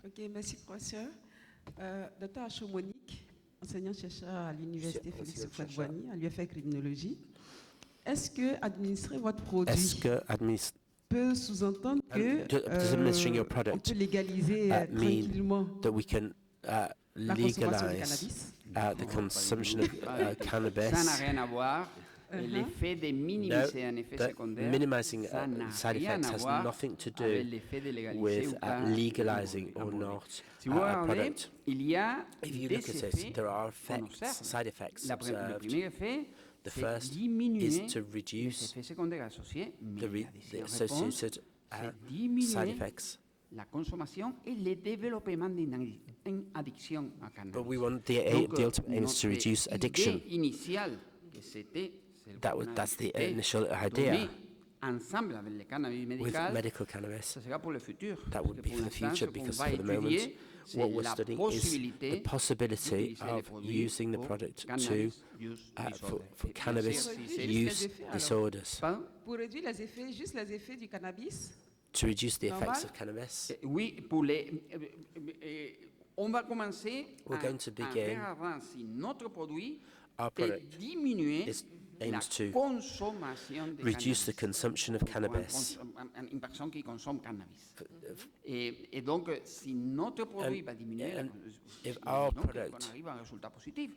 Ok, merci professeur. Dr Achomonique, enseignant-chercheur à l'université Félix Houphouët-Boigny, à l'UFR Criminologie. Est-ce que administrer votre produit peut sous-entendre que on peut légaliser tranquillement that we can la consommation du legalize cannabis? the consumption of cannabis? Ça n'a rien à voir. L'effet de minimiser un effet secondaire, minimizing ça n'a side rien effects à has voir nothing to do avec l'effet de légaliser with ou pas legalizing un or produit. not Si vous a regardez, product. il y a If you des look at effets it, there are qu'on effects, observe. side effects Le observed. premier effet, The c'est first diminuer is to les reduce effets secondaires associés, mais the la deuxième réponse, associated c'est side diminuer effects. la consommation et le développement d'une addiction à cannabis. But we want Donc, the ultimate aim is to notre reduce addiction. idée initiale, que c'était celle qu'on a That's the discuté, initial donner idea. ensemble avec le cannabis With médical, medical cannabis, ça sera pour le futur. that Parce would que be pour for the l'instant, future ce qu'on because va for the moment, étudier, c'est what we're la studying is possibilité the possibility d'utiliser les of produits using the pour product cannabis use for disorder. cannabis use disorders, Pardon? Pour réduire les effets, juste les effets du cannabis? to reduce the effects Normal? of cannabis. Oui, pour les, on va commencer We're going to à begin. regarder si notre produit Our peut product diminuer aims la to consommation de reduce the cannabis. consumption of cannabis. Une personne qui consomme cannabis. Et donc, si notre produit va diminuer, if our donc, product on arrive à un résultat positif.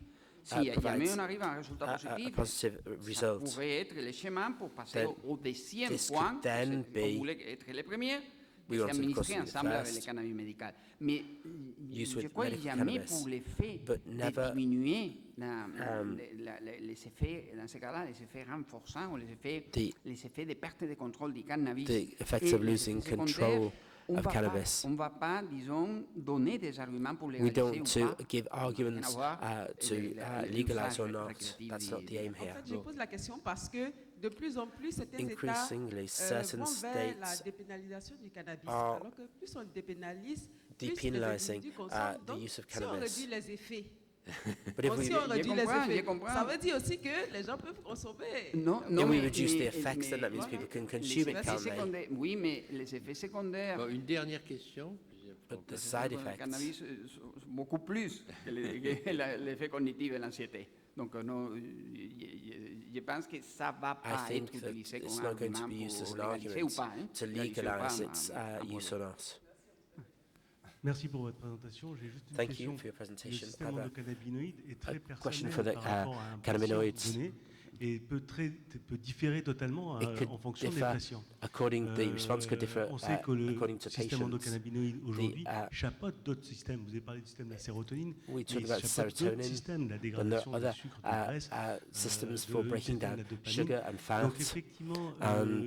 Si jamais provides on arrive à un résultat positif, positive ça result, pourrait être le chemin pour passer then au deuxième this point. could then On be- voulait être le premier. we C'est want to, of administré course, be the ensemble avec le first, cannabis médical. Mais use je with crois qu'il medical jamais cannabis, pour l'effet but de never, diminuer les effets, dans ce cas-là, les effets renforçants ou les effets de perte de contrôle du cannabis. the effects Et of les losing effets secondaires, control on of va cannabis. on ne va pas, disons, donner des arguments pour We légaliser don't ou to pas. give Ça n'a rien à arguments voir to avec legalize or l'usage not. récréatif That's not the aim En here. fait, je pose la question parce que de plus en plus, certains États Increasingly, certain vont vers la states dépénalisation du cannabis. are Alors que plus on dépénalise, plus les depenalizing individus consomment. the Donc, use of si on cannabis. réduit les effets, But if we, si on réduit les je effets, comprends. ça veut dire aussi que les gens peuvent consommer. Non, if non, we mais, reduce the mais- effects, then that means mais- people can les consume it, effets can't they? secondaires, oui, mais les effets secondaires Bon, une dernière question. But the side le effects, cannabis sont beaucoup plus que l'effet cognitif et l'anxiété. Donc, non, je pense que ça ne va I pas think être that utilisé it's comme not going to argument be used as pour an légaliser ou argument pas. Hein, to légaliser ou pas legalize un- its un use or not. Merci pour votre présentation. J'ai juste une Thank question. you for your Le presentation. système I have endocannabinoïde est très question personnel for the, par rapport à un cannabinoids. patient donné et peut différer totalement It could en fonction des differ patients. according the response could differ On sait que le according to système patients. endocannabinoïde aujourd'hui The, chapeaute d'autres systèmes. Vous avez parlé du système de la sérotonine, we mais talked il about chapeaute d'autres serotonin, systèmes, la and there dégradation are du other sucre de graisse, systems for le breaking système de down la dopamine. sugar and fat. Donc effectivement, And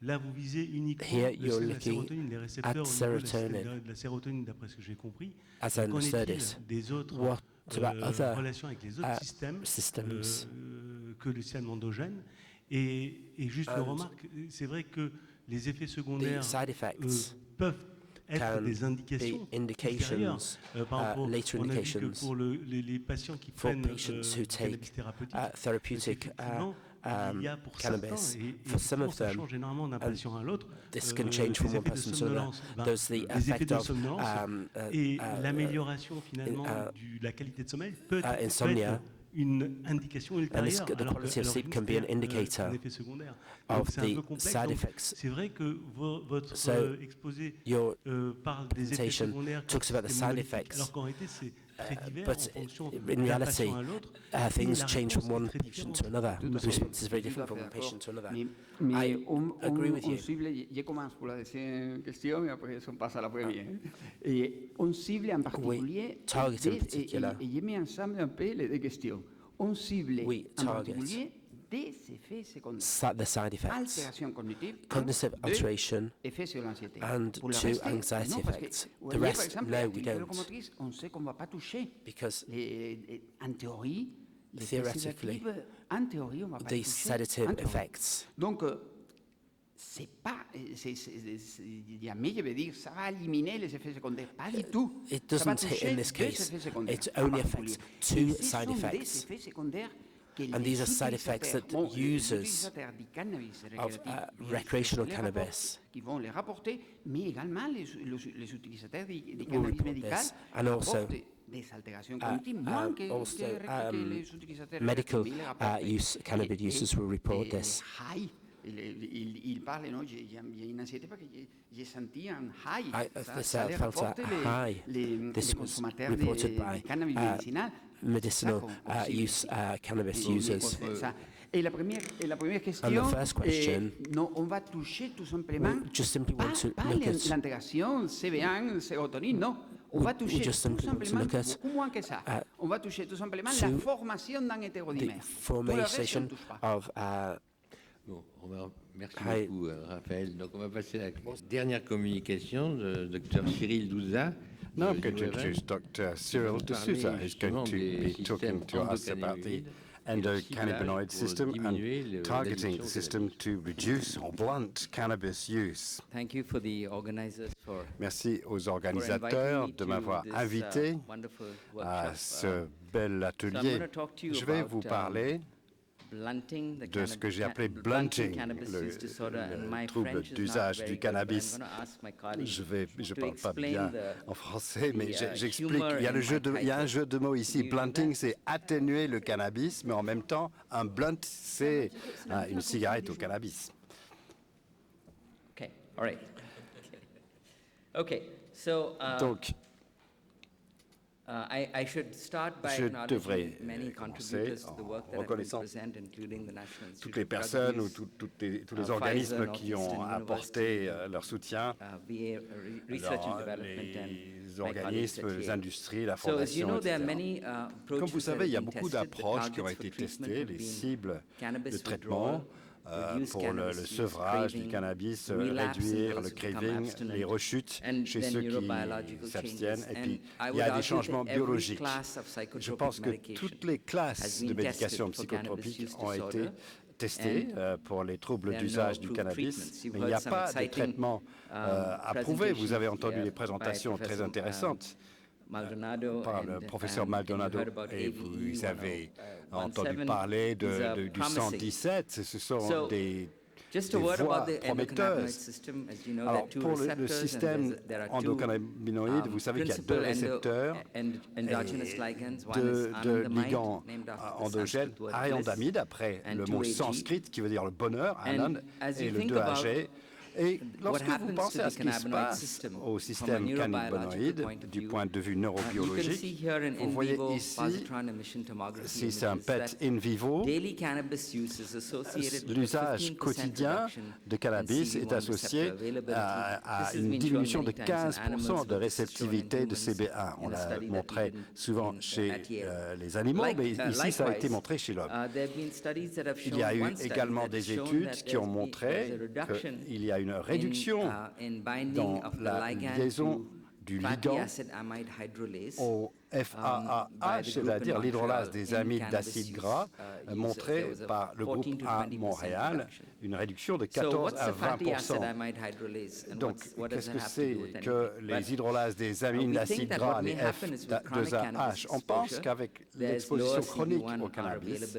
là vous visez uniquement here le you're système de la looking sérotonine, les récepteurs at au niveau de serotonin. la sérotonine d'après ce que j'ai compris. As I Qu'en understood est-il it, des autres what about other relations avec les autres systèmes que le système endogène et juste une remarque, c'est vrai que les effets secondaires side effects peuvent être des indications ultérieures. Par rapport, later on a vu que indications pour les patients qui for prennent patients who du cannabis take thérapeutique, therapeutic effectivement, il y a pour cannabis. certains, et For some of ça them, change énormément d'un patient à l'autre, this can change from des one effets de person to another. somnolence, There's the les effets effect de of somnolence et l'amélioration finalement in, de la qualité de sommeil peut insomnia. être une indication ultérieure, the alors quality of que, sleep can be an indicator un effet secondaire. of Donc c'est un peu the complexe. side Donc, effects. c'est vrai que votre exposé Your parle des effets presentation secondaires talks about the side systémologiques, effects, alors qu'en réalité c'est très divers but en fonction in d'un reality, patient à l'autre. things la change réponse from one est très patient différente. to another. Tout à The fait. response is very Tout à different fait from one d'accord. patient to another. Mais I on agree with you. cible, je commence pour la deuxième question et après on passe à la première. Et on cible en particulier, target in particular. et je mets ensemble un peu les deux questions. on cible we en target particulier des effets secondaires. the side effects, Altération cognitive, cognitive alteration, effets sur l'anxiété. and Pour le 2 reste, anxiety non, parce que, effects. vous The voyez, par rest, exemple, no, les we activités don't, locomotrices, on sait qu'on ne va pas toucher. because En théorie, les theoretically, sédatifs, en théorie, on ne va pas les these toucher. sedative En théorie. effects, Donc, c'est pas, jamais je vais dire ça va éliminer les effets secondaires, pas du tout. it Ça va doesn't hit toucher in this deux case. effets secondaires It en only particulier. affects Et 2 ce side sont des effects. effets secondaires que And les these are side effects that utilisateurs, les users utilisateurs du cannabis récréatif, bien recreational sûr, les cannabis rapportent, qui vont les rapporter, mais également les utilisateurs du will cannabis report médical this. And also, rapportent des altérations cognitives moins que also, les utilisateurs medical récréatifs les rapportent. cannabis users will report this. High. Il parle, non, j'ai une anxiété parce que j'ai senti un high. Ça les felt rapporte a high. les This was consommateurs reported de by cannabis médicinal. medicinal use cannabis users. Et la première question, And the first question, non, on va toucher tout simplement we just simply want to pas look at l'intégration CB1, sérotonine, non. On va toucher just tout simply want to simplement, look at, beaucoup moins que ça. On va toucher tout simplement to la formation d'un the hétérodimère. Tout le reste, on formation ne touche pas. of Bon, merci beaucoup, Raphaël. Donc, on va passer à la dernière communication de Dr Cyril D'SOUZA. Now I'm going to introduce Dr. Cyril D'SOUZA, who's going to be talking to us about the endocannabinoid system and targeting the system to reduce or blunt cannabis use. Thank you for the organizers for Merci aux organisateurs de m'avoir invité à ce bel atelier. Je vais vous parler de ce que j'ai appelé blunting, le trouble d'usage du cannabis. Je ne parle pas bien en français, mais j'explique. Il y a un jeu de mots ici. Blunting, c'est atténuer le cannabis, mais en même temps, un blunt, c'est une cigarette au cannabis. Okay, all right. Okay, so Donc, I should start by je devrais commencer en reconnaissant toutes les personnes ou tous les organismes qui ont apporté leur soutien, les organismes, les industries, la fondation, etc. Comme vous savez, il y a beaucoup d'approches qui ont été testées, les cibles de traitement pour le sevrage du cannabis, réduire le craving, les rechutes chez ceux qui s'abstiennent. Et puis, il y a des changements biologiques. Je pense que toutes les classes de médications psychotropiques ont été testées pour les troubles d'usage du cannabis, mais il n'y a pas de traitement approuvé. Vous avez entendu des présentations très intéressantes par le professeur Maldonado, et vous avez entendu parler du 117, ce sont des voies prometteuses. Alors, pour le système endocannabinoïde, vous savez qu'il y a 2 récepteurs et 2 ligands endogènes, ariandamide, après le mot sanskrit qui veut dire le bonheur, anand, et le 2AG. Et lorsque vous pensez à ce qui se passe au système cannabinoïde du point de vue neurobiologique, vous voyez ici, si c'est un PET in vivo, l'usage quotidien de cannabis est associé à une diminution de 15% de réceptivité de CB1. On l'a montré souvent chez les animaux, mais ici ça a été montré chez l'homme. Il y a eu également des études qui ont montré qu'il y a une réduction dans la liaison du ligand au FAAH, c'est-à-dire l'hydrolase des amides d'acide gras, montrée par le groupe à Montréal, une réduction de 14 à 20%. Donc, qu'est-ce que c'est que les hydrolases des amines d'acide gras, les F2AH? On pense qu'avec l'exposition chronique au cannabis,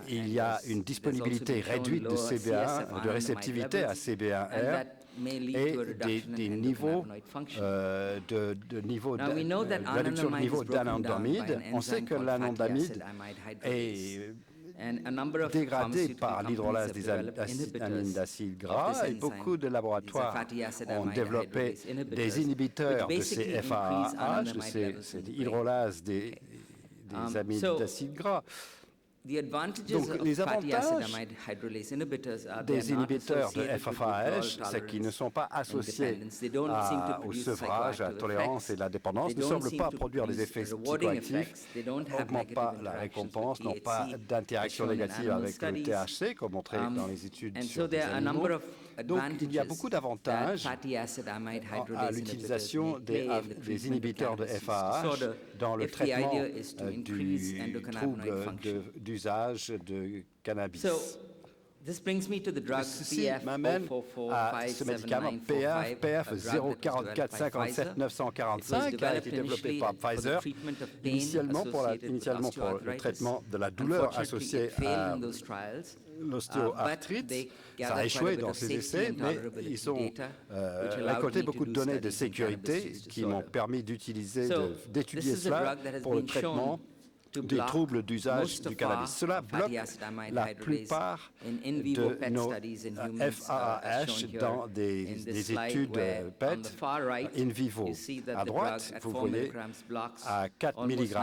il y a une disponibilité réduite de CB1, de réceptivité à CB1R, et des niveaux de réduction de niveau d'anandamide. On sait que l'anandamide est dégradé par l'hydrolase des amines d'acide gras, et beaucoup de laboratoires ont développé des inhibiteurs de ces FAAH, de ces hydrolases des amines d'acide gras. Donc, les avantages des inhibiteurs de FAH, c'est qu'ils ne sont pas associés au sevrage, à la tolérance et la dépendance, ne semblent pas produire des effets psychoactifs, n'augmentent pas la récompense, n'ont pas d'interaction négative avec le THC, comme montré dans les études sur les animaux. Donc, il y a beaucoup d'avantages à l'utilisation des inhibiteurs de FAH dans le traitement du trouble d'usage de cannabis. Ceci m'amène à ce médicament PF 044 57 945 qui a été développé par Pfizer initialement pour le traitement de la douleur associée à l'ostéoarthrite. Ça a échoué dans ces essais, mais ils ont récolté beaucoup de données de sécurité qui m'ont permis d'étudier cela pour le traitement des troubles d'usage du cannabis. Cela bloque la plupart de nos FAH dans des études PET in vivo. À droite, vous voyez, à 4 mg,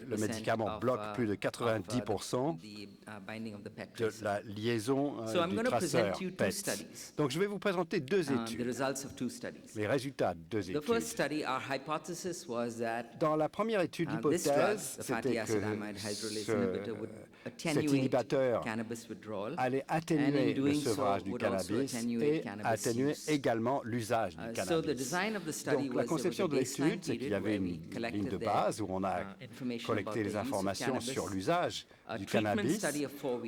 le médicament bloque plus de 90% de la liaison du traceur PET. Donc, je vais vous présenter deux études, les résultats de deux études. Dans la première étude, l'hypothèse, c'était que cet inhibiteur allait atténuer le sevrage du cannabis et atténuer également l'usage du cannabis. Donc, la conception de l'étude, c'est qu'il y avait une ligne de base où on a collecté les informations sur l'usage du cannabis.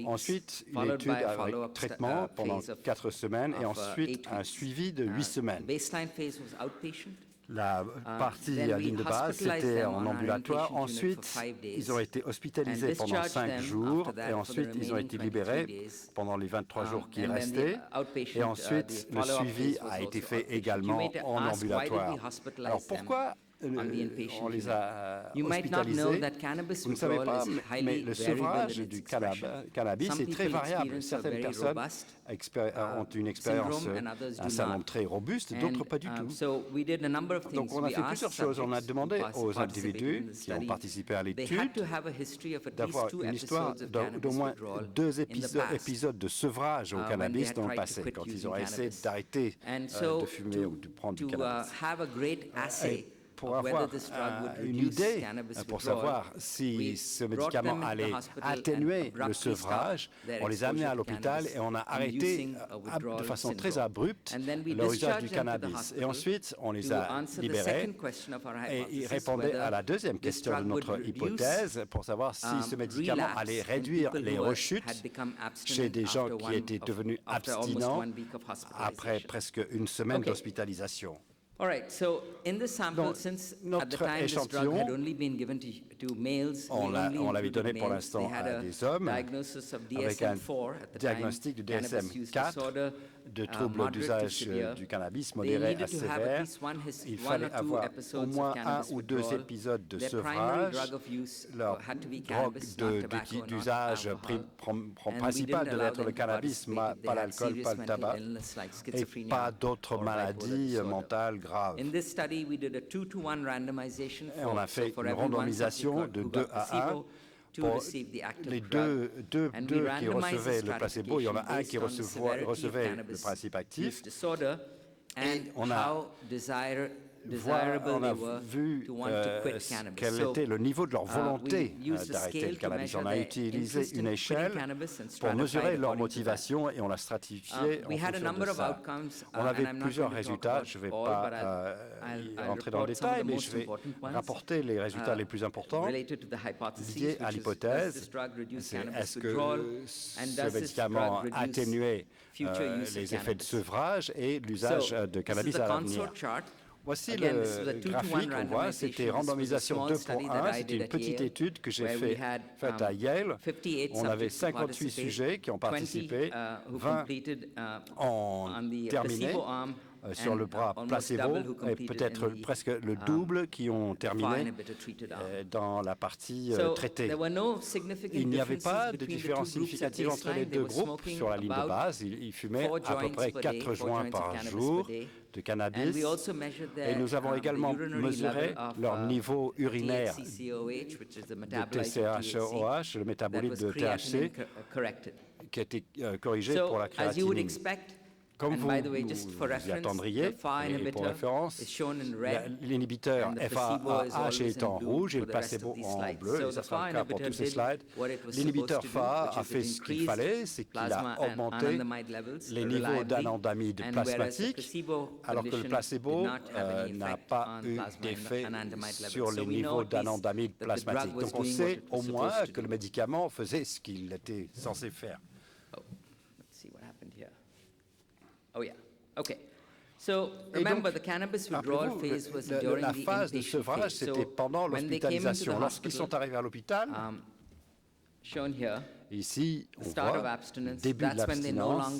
Ensuite, une étude avec traitement pendant 4 semaines et ensuite un suivi de 8 semaines. La partie ligne de base, c'était en ambulatoire. Ensuite, ils ont été hospitalisés pendant 5 jours et ensuite, ils ont été libérés pendant les 23 jours qui restaient. Et ensuite, le suivi a été fait également en ambulatoire. Alors, pourquoi on les a hospitalisés? Vous ne savez pas, mais le sevrage du cannabis est très variable. Certaines personnes ont une expérience, un syndrome très robuste, d'autres pas du tout. Donc on a fait plusieurs choses. On a demandé aux individus qui ont participé à l'étude d'avoir une histoire d'au moins 2 épisodes de sevrage au cannabis dans le passé, quand ils ont essayé d'arrêter de fumer ou de prendre du cannabis. Pour avoir une idée, pour savoir si ce médicament allait atténuer le sevrage, on les a amenés à l'hôpital et on a arrêté de façon très abrupte leur usage du cannabis. Et ensuite, on les a libérés et ils répondaient à la deuxième question de notre hypothèse pour savoir si ce médicament allait réduire les rechutes chez des gens qui étaient devenus abstinents après presque une semaine d'hospitalisation. Dans notre échantillon, on l'avait donné pour l'instant à des hommes avec un diagnostic de DSM-4 de troubles d'usage du cannabis modéré à sévère. Il fallait avoir au moins 1 ou 2 épisodes de sevrage. Leur drogue d'usage principale devait être le cannabis, pas l'alcool, pas le tabac, et pas d'autres maladies mentales graves. Et on a fait une randomisation de 2 à 1. Pour les deux qui recevaient le placebo, il y en a un qui recevait le principe actif. Et on a vu quel était le niveau de leur volonté d'arrêter le cannabis. On a utilisé une échelle pour mesurer leur motivation et on l'a stratifié en fonction de ça. On avait plusieurs résultats, je ne vais pas rentrer dans le détail, mais je vais rapporter les résultats les plus importants liés à l'hypothèse. Est-ce que ce médicament atténuait les effets de sevrage et l'usage de cannabis à l'avenir? Voici le graphique qu'on voit, c'était randomisation 2 pour 1, c'était une petite étude que j'ai faite à Yale. On avait 58 sujets qui ont participé, 20 ont terminé sur le bras placebo, et peut-être presque le double qui ont terminé dans la partie traitée. Il n'y avait pas de différence significative entre les deux groupes sur la ligne de base. Ils fumaient à peu près 4 joints par jour de cannabis, et nous avons également mesuré leur niveau urinaire de TCH-OH, le métabolite de THC, qui a été corrigé pour la créatinine. Comme vous y attendriez, et pour référence, l'inhibiteur FAAH est en rouge et le placebo en bleu, et ça sera le cas pour tous ces slides. L'inhibiteur FA a fait ce qu'il fallait, c'est qu'il a augmenté les niveaux d'anandamide plasmatique, alors que le placebo n'a pas eu d'effet sur les niveaux d'anandamide plasmatique. Donc on sait au moins que le médicament faisait ce qu'il était censé faire. Oh yeah. Okay. So remember, the cannabis withdrawal phase was during la the phase de inpatient sevrage, phase. c'était pendant l'hospitalisation. Lorsqu'ils sont arrivés à l'hôpital, shown here, ici, on voit le début de l'abstinence,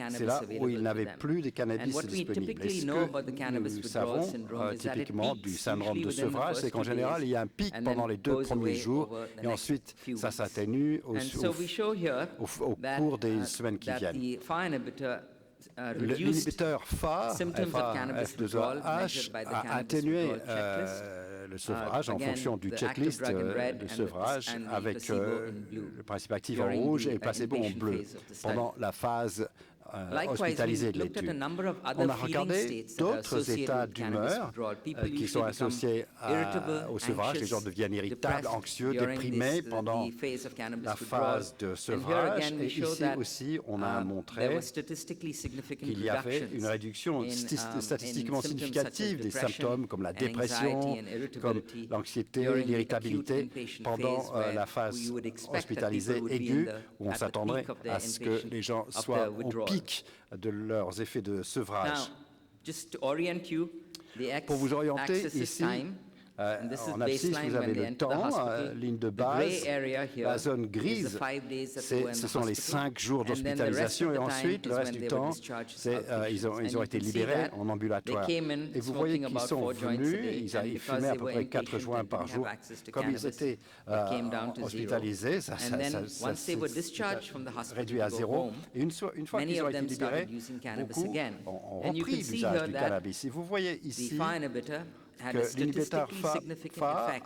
c'est là où ils n'avaient plus de cannabis disponible. Et ce que nous savons typiquement du syndrome de sevrage, c'est qu'en général, il y a un pic pendant les 2 premiers jours, et ensuite, ça s'atténue au cours des semaines qui viennent. L'inhibiteur F2OH a atténué le sevrage en fonction du checklist de sevrage avec le principe actif en rouge et le placebo en bleu pendant la phase hospitalisée de l'étude. On a regardé d'autres états d'humeur qui sont associés au sevrage. Les gens deviennent irritables, anxieux, déprimés pendant la phase de sevrage. Et ici aussi, on a montré qu'il y avait une réduction statistiquement significative des symptômes comme la dépression, comme l'anxiété, l'irritabilité pendant la phase hospitalisée aiguë, où on s'attendrait à ce que les gens soient au pic de leurs effets de sevrage. Pour vous orienter ici, en abscisse, vous avez le temps, ligne de base, la zone grise, ce sont les 5 jours d'hospitalisation et ensuite, le reste du temps, ils ont été libérés en ambulatoire. Et vous voyez qu'ils sont venus, ils fumaient à peu près 4 joints par jour. Comme ils étaient hospitalisés, ça s'est réduit à 0. Et une fois qu'ils ont été libérés, beaucoup ont repris l'usage du cannabis. Et vous voyez ici que l'inhibiteur FA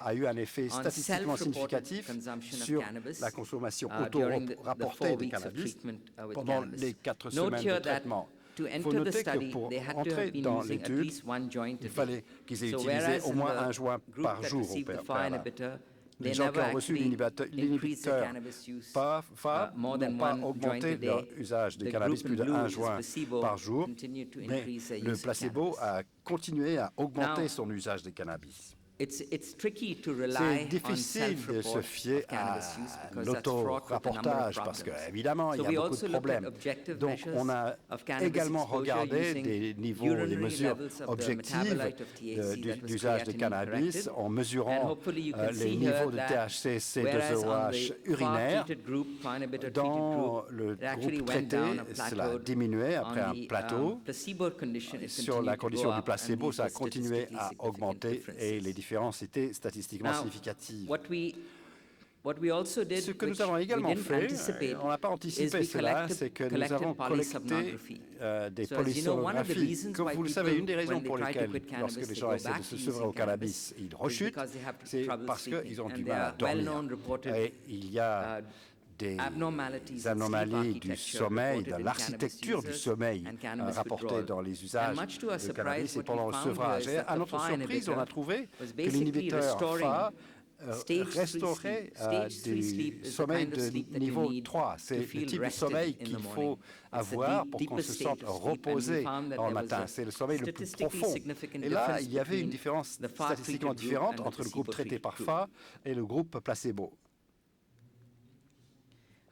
a eu un effet statistiquement significatif sur la consommation auto-rapportée de cannabis pendant les 4 semaines de traitement. Il faut noter que pour entrer dans l'étude, il fallait qu'ils aient utilisé au moins 1 joint par jour au préalable. Les gens qui ont reçu l'inhibiteur FA n'ont pas augmenté leur usage de cannabis plus de 1 joint par jour, mais le placebo a continué à augmenter son usage de cannabis. C'est difficile de se fier à l'auto-rapportage parce qu'évidemment, il y a beaucoup de problèmes. Donc, on a également regardé des niveaux, des mesures objectives d'usage de cannabis en mesurant les niveaux de THC, C2OH urinaires. Dans le groupe traité, cela diminuait après un plateau. Sur la condition du placebo, ça a continué à augmenter et les différences étaient statistiquement significatives. Ce que nous avons également fait, on n'a pas anticipé cela, c'est que nous avons collecté des polysomnographies. Comme vous le savez, une des raisons pour lesquelles, lorsque les gens essaient de se sevrer au cannabis, ils rechutent, c'est parce qu'ils ont du mal à dormir. Et il y a des anomalies du sommeil, de l'architecture du sommeil rapportées dans les usages de cannabis et pendant le sevrage. Et à notre surprise, on a trouvé que l'inhibiteur FA restaurait du sommeil de niveau 3. C'est le type de sommeil qu'il faut avoir pour qu'on se sente reposé dans le matin. C'est le sommeil le plus profond. Et là, il y avait une différence statistiquement différente entre le groupe traité par FA et le groupe placebo.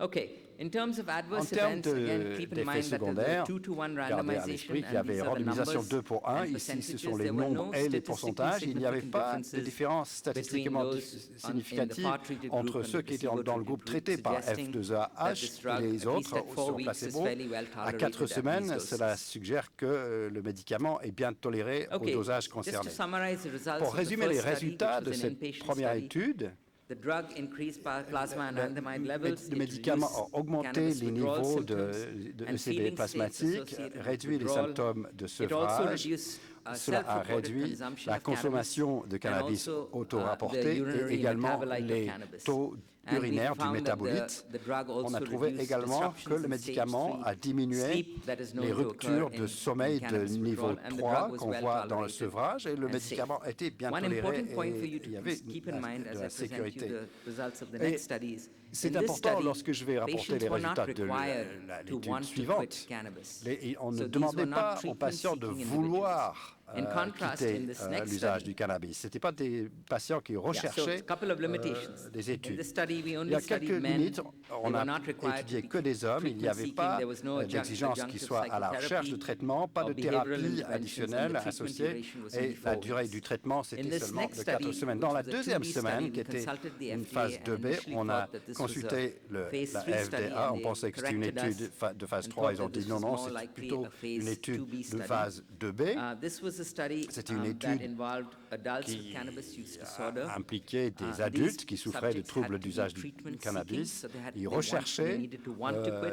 Okay. In terms of En adverse termes events, again, keep in d'effets mind that secondaires, the 2-to-1 gardez à randomization, l'esprit qu'il y and avait these are the randomisation numbers 2 pour 1. and Ici, ce percentages. sont les There were nombres no et les statistically pourcentages. Il n'y avait significant pas de differences différence statistiquement between those significative in the far-treated entre group ceux and qui étaient placebo dans le groupe treated traité group, par suggesting that F2AH this et drug, les at least autres at 4 sur weeks, is placebo. fairly well À 4 tolerated at semaines, these cela doses. suggère que le médicament est bien toléré au Okay, dosage just concerné. to summarize the results Pour of the résumer les first study, résultats which de was an cette inpatient première study, étude, the drug increased plasma and anandamide levels. le It médicament reduced a augmenté cannabis les withdrawal niveaux de symptoms and ECB feeling states plasmatique, associated with réduit les withdrawal. symptômes de It also sevrage. reduced Cela a self-reported réduit consumption la of cannabis consommation de cannabis and also, the auto-rapporté urinary et également metabolite of les cannabis. taux And we urinaires du found that métabolite. the drug On a also trouvé reduced également que disruptions le in médicament stage a diminué sleep that is known les to occur ruptures de in sommeil de cannabis niveau withdrawal, and the 3 drug was qu'on well voit dans le tolerated sevrage et le and médicament safe. était bien One toléré important point for et you il y to avait keep in mind de as la I present you sécurité. the results of the Et next studies. c'est In this important study, lorsque je vais rapporter les patients were not résultats de required to l'étude want to suivante. quit cannabis. On So ne these demandait were not pas aux treatment patients de seeking vouloir In contrast, quitter in this next l'usage study, du cannabis. Ce n'étaient pas des patients qui Yeah, so recherchaient a couple of limitations. des In études. this study, we Il y only a quelques studied men. limites. On They a were not required étudié to be que des hommes. Il n'y treatment avait seeking. pas There was no d'exigence qui adjunctive soit à la recherche de psychotherapy traitement, pas or de behavioral thérapie interventions, and additionnelle the treatment associée. duration was Et only la 4 durée weeks. du traitement, In c'était this seulement next de 4 study, semaines. which Dans la was a deuxième 2B semaine, study, qui we était consulted the une FDA phase and 2B, initially on a thought that this was consulté a phase la 3 study, FDA. and On they pensait que c'était une corrected étude us de phase and 3. Ils thought ont that dit this non, was non, more c'est likely plutôt a phase une étude 2B de study. phase 2B. This was a study C'était une that étude involved adults qui with cannabis use disorder. impliquait des adultes qui souffraient de troubles d'usage du cannabis. Ils recherchaient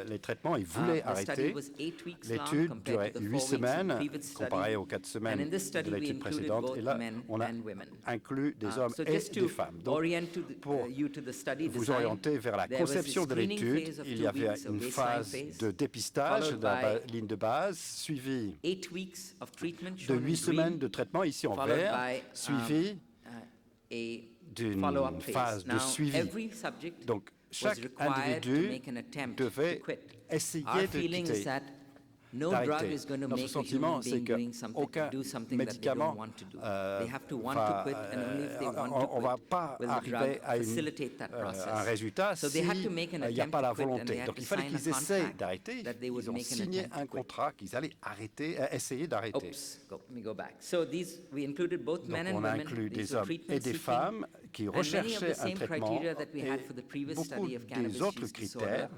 les traitements, ils voulaient arrêter. L'étude durait 8 semaines, comparée aux 4 semaines de l'étude précédente. Et là, on a inclus des hommes et des femmes. Donc, pour vous orienter vers la conception de l'étude, il y avait une phase de dépistage de la ligne de base, suivie de 8 semaines de traitement, ici en vert, suivie d'une phase de suivi. Donc, chaque individu devait essayer de quitter, d'arrêter. Notre sentiment, c'est qu'aucun médicament on ne va pas arriver à un résultat s'il n'y a pas la volonté. Donc, il fallait qu'ils essayent d'arrêter. Ils ont signé un contrat qu'ils allaient arrêter, essayer d'arrêter. Donc, on a inclus des hommes et des femmes qui recherchaient un traitement et beaucoup des autres critères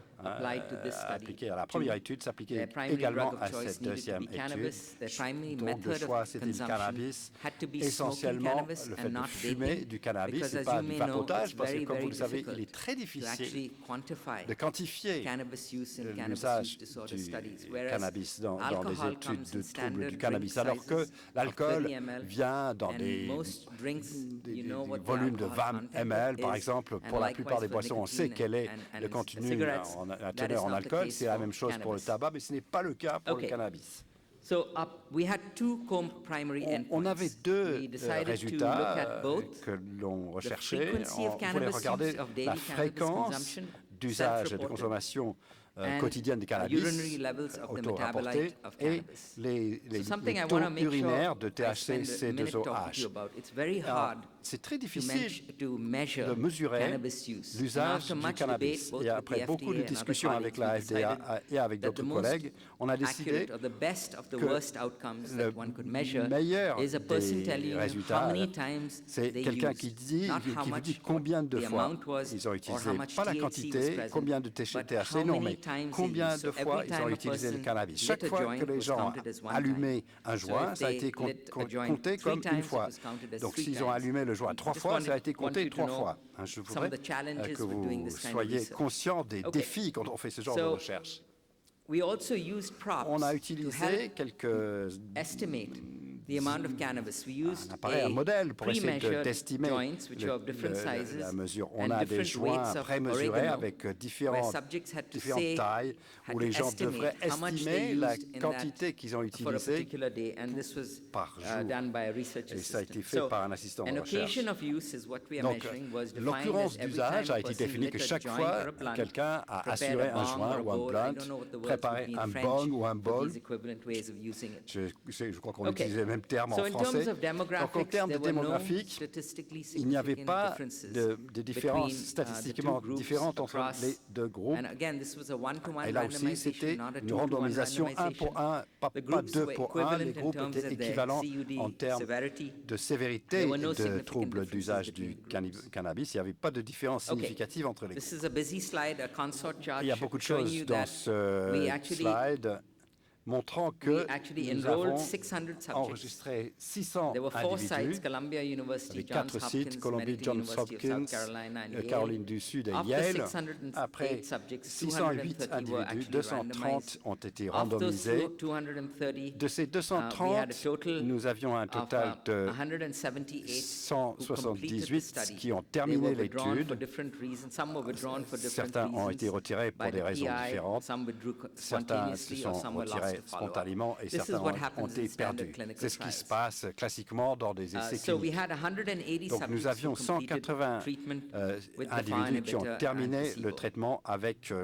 appliqués à la première étude s'appliquaient également à cette deuxième étude. Donc le choix, c'était du cannabis, essentiellement le fait de fumer du cannabis et pas du vapotage, parce que comme vous le savez, il est très difficile de quantifier l'usage du cannabis dans des études de troubles du cannabis, alors que l'alcool vient dans des volumes de 20 ml, par exemple. Pour la plupart des boissons, on sait quel est le contenu en teneur en alcool. C'est la même chose pour le tabac, mais ce n'est pas le cas pour le cannabis. On avait deux résultats que l'on recherchait. On voulait regarder la fréquence d'usage et de consommation quotidienne de cannabis auto-rapporté et les taux urinaires de THC-C2OH. C'est très difficile de mesurer l'usage du cannabis. Et après beaucoup de discussions avec la FDA et avec d'autres collègues, on a décidé que le meilleur des résultats, c'est quelqu'un qui vous dit combien de fois ils ont utilisé, pas la quantité, combien de THC, non, mais combien de fois ils ont utilisé le cannabis. Chaque fois que les gens ont allumé un joint, ça a été compté comme une fois. Donc s'ils ont allumé le joint 3 fois, ça a été compté 3 fois. Je voudrais que vous soyez conscients des défis quand on fait ce genre de recherche. On a utilisé quelques un appareil, un modèle pour essayer d'estimer la mesure. On a des joints prémesurés avec différentes tailles où les gens devraient estimer la quantité qu'ils ont utilisée par jour. Et ça a été fait par un assistant de recherche. Donc, l'occurrence d'usage a été définie que chaque fois quelqu'un a assuré un joint ou un blunt, préparé un bong ou un bol. Je crois qu'on utilisait même même terme en français. Donc en termes de démographique, il n'y avait pas de différences statistiquement différentes entre les deux groupes. Et là aussi, c'était une randomisation 1 pour 1, pas 2 pour 1. Les groupes étaient équivalents en termes de sévérité de troubles d'usage du cannabis. Il n'y avait pas de différence significative entre les groupes. Il y a beaucoup de choses dans ce slide montrant que nous avons enregistré 600 individus avec 4 sites, Columbia, Johns Hopkins, Caroline du Sud et Yale. Après 608 individus, 230 ont été randomisés. De ces 230, nous avions un total de 178 qui ont terminé l'étude. Certains ont été retirés pour des raisons différentes. Certains se sont retirés spontanément et certains ont été perdus. C'est ce qui se passe classiquement dans des essais cliniques. Donc nous avions 180 individus qui ont terminé le traitement avec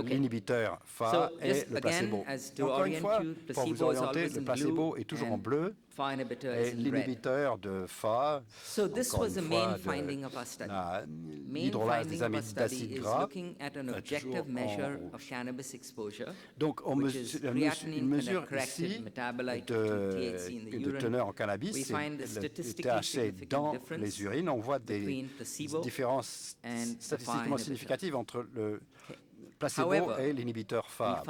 l'inhibiteur FA et le placebo. Encore une fois, pour vous orienter, le placebo est toujours en bleu et l'inhibiteur de FA, encore une fois, l'hydrolase des amides d'acide gras, toujours en rouge. Donc on mesure ici de teneur en cannabis, le THC dans les urines. On voit des différences statistiquement significatives entre le placebo et l'inhibiteur FA.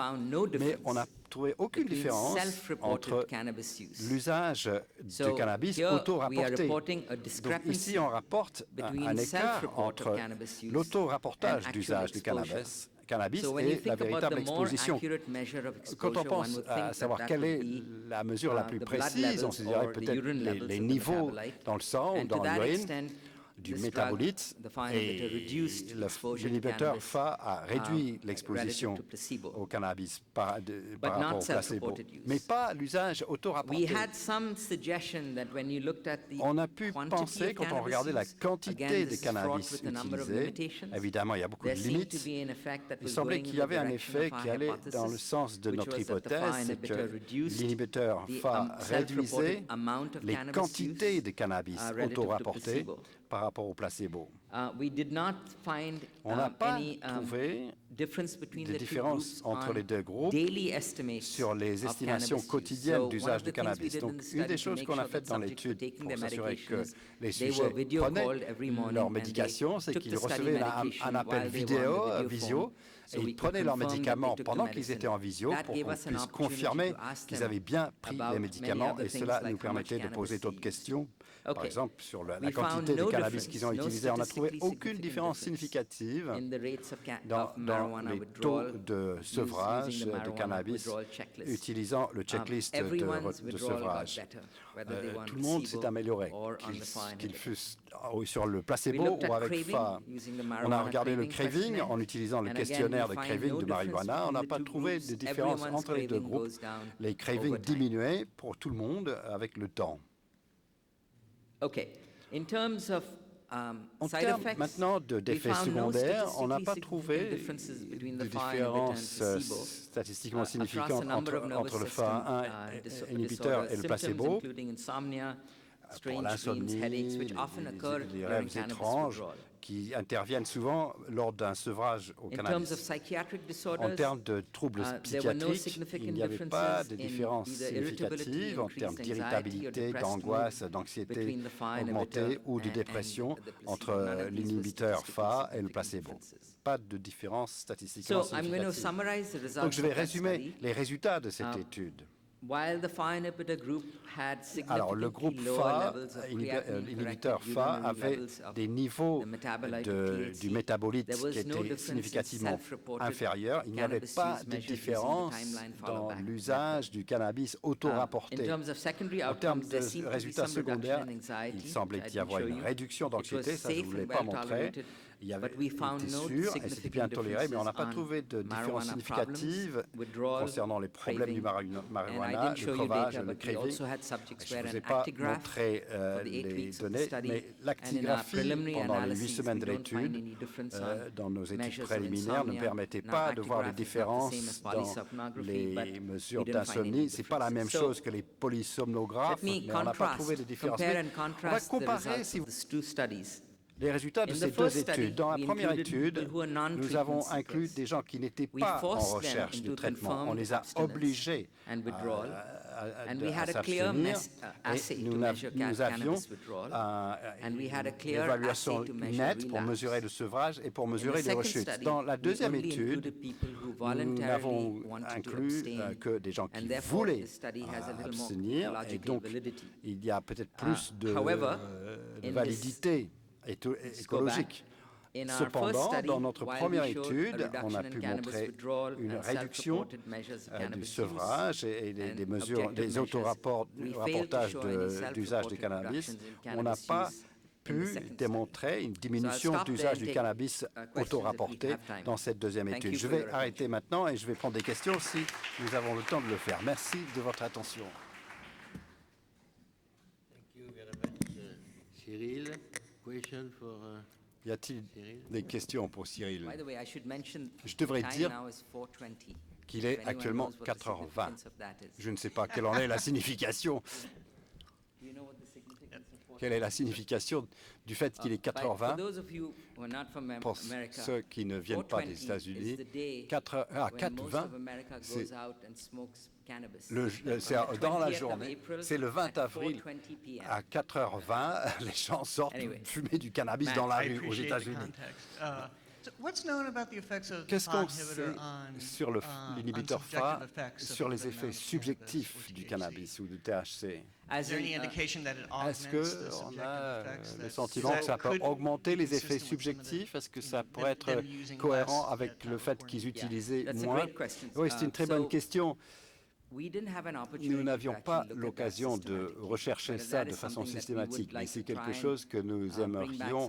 Mais on n'a trouvé aucune différence entre l'usage de cannabis auto-rapporté. Donc ici, on rapporte un écart entre l'auto-rapportage d'usage du cannabis et la véritable exposition. Quand on pense à savoir quelle est la mesure la plus précise, on se dirait peut-être les niveaux dans le sang ou dans l'urine du métabolite, et l'inhibiteur FA a réduit l'exposition au cannabis par rapport au placebo, mais pas l'usage auto-rapporté. On a pu penser, quand on regardait la quantité de cannabis utilisé, évidemment il y a beaucoup de limites, il semblait qu'il y avait un effet qui allait dans le sens de notre hypothèse, que l'inhibiteur FA réduisait les quantités de cannabis auto-rapportées par rapport au placebo. On n'a pas trouvé de différence entre les deux groupes sur les estimations quotidiennes d'usage du cannabis. Donc, une des choses qu'on a faites dans l'étude pour s'assurer que les sujets prenaient leur médication, c'est qu'ils recevaient un appel visio, et ils prenaient leurs médicaments pendant qu'ils étaient en visio pour qu'on puisse confirmer qu'ils avaient bien pris les médicaments, et cela nous permettait de poser d'autres questions. Par exemple, sur la quantité de cannabis qu'ils ont utilisé, on n'a trouvé aucune différence significative dans les taux de sevrage de cannabis utilisant le checklist de sevrage. Tout le monde s'est amélioré, qu'il fût sur le placebo ou avec FA. On a regardé le craving en utilisant le questionnaire de craving de marijuana. On n'a pas trouvé de différence entre les deux groupes. Les cravings diminuaient pour tout le monde avec le temps. En termes maintenant d'effets secondaires, on n'a pas trouvé de différence statistiquement significante entre le FA1 inhibiteur et le placebo. Pour l'insomnie, les rêves étranges qui interviennent souvent lors d'un sevrage au cannabis. En termes de troubles psychiatriques, il n'y avait pas de différence significative en termes d'irritabilité, d'angoisse, d'anxiété augmentée ou de dépression entre l'inhibiteur FA et le placebo. Pas de différence statistiquement significative. Donc je vais résumer les résultats de cette étude. Alors, le groupe FA, l'inhibiteur FA, avait des niveaux du métabolite qui étaient significativement inférieurs. Il n'y avait pas de différence dans l'usage du cannabis auto-rapporté. En termes de résultats secondaires, il semblait y avoir une réduction d'anxiété, ça je ne vous l'ai pas montré, était sûr, et c'était bien toléré, mais on n'a pas trouvé de différence significative concernant les problèmes du marijuana, le crevage, le craving. Je ne vous ai pas montré les données, mais l'actigraphie, pendant les 8 semaines de l'étude, dans nos études préliminaires, ne permettait pas de voir les différences dans les mesures d'insomnie. Ce n'est pas la même chose que les polysomnographes, mais on n'a pas trouvé de différence. Mais on va comparer les résultats de ces deux études. Dans la première étude, nous avons inclus des gens qui n'étaient pas en recherche de traitement. On les a obligés à s'abstenir et nous avions une évaluation nette pour mesurer le sevrage et pour mesurer les rechutes. Dans la deuxième étude, nous n'avons inclus que des gens qui voulaient abstenir et donc il y a peut-être plus de validité écologique. Cependant, dans notre première étude, on a pu montrer une réduction du sevrage et des mesures, des auto-rapportages d'usage du cannabis. On n'a pas pu démontrer une diminution d'usage du cannabis auto-rapporté dans cette deuxième étude. Je vais arrêter maintenant et je vais prendre des questions si nous avons le temps de le faire. Merci de votre attention. Cyril, y a-t-il des questions pour Cyril? Je devrais dire qu'il est actuellement 4h20. Je ne sais pas quelle en est la signification. Quelle est la signification du fait qu'il est 4h20? Pour ceux qui ne viennent pas des États-Unis, 4h20, c'est dans la journée, c'est le 20 avril à 4h20, les gens sortent fumer du cannabis dans la rue aux États-Unis. Qu'est-ce qu'on sait sur l'inhibiteur FA, sur les effets subjectifs du cannabis ou du THC? Est-ce qu'on a le sentiment que ça peut augmenter les effets subjectifs? Est-ce que ça pourrait être cohérent avec le fait qu'ils utilisaient moins? Oui, c'est une très bonne question. Nous n'avions pas l'occasion de rechercher ça de façon systématique, mais c'est quelque chose que nous aimerions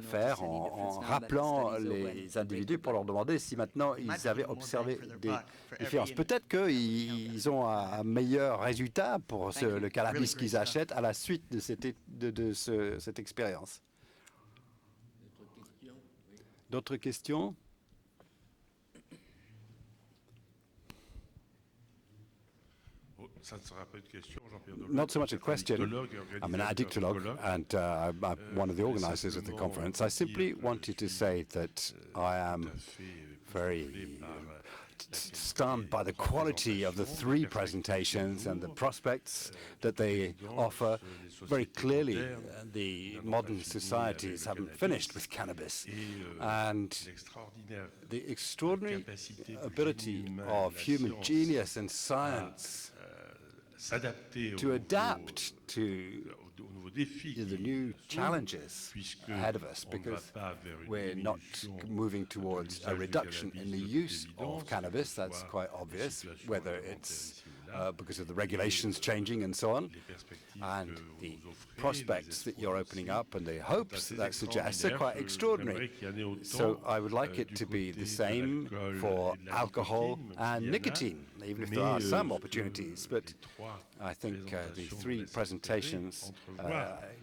faire en rappelant les individus pour leur demander si maintenant ils avaient observé des différences. Peut-être qu'ils ont un meilleur résultat pour le cannabis qu'ils achètent à la suite de cette expérience. D'autres questions? Not so much a question. I'm an addictologue and I'm one of the organizers of the conference. I simply wanted to say that I am very stunned by the quality of the three presentations and the prospects that they offer. Very clearly, the modern societies haven't finished with cannabis. And the extraordinary ability of human genius and science to adapt to the new challenges ahead of us, because we're not moving towards a reduction in the use of cannabis. That's quite obvious, whether it's because of the regulations changing and so on, and the prospects that you're opening up and the hopes that suggests are quite extraordinary. So I would like it to be the same for alcohol and nicotine, even if there are some opportunities. But I think the three presentations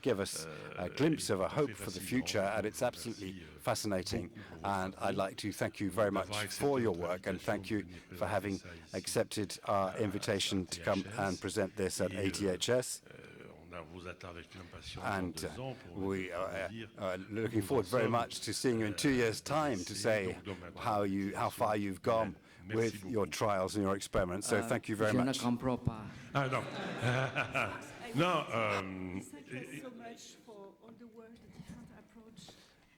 give us a glimpse of a hope for the future, and it's absolutely fascinating. And I'd like to thank you very much for your work, and thank you for having accepted our invitation to come and present this at ATHS. And we are looking forward very much to seeing you in 2 years' time to say how far you've gone with your trials and your experiments. So thank you very much. No. No. Thank you so much for all the work, the different approach,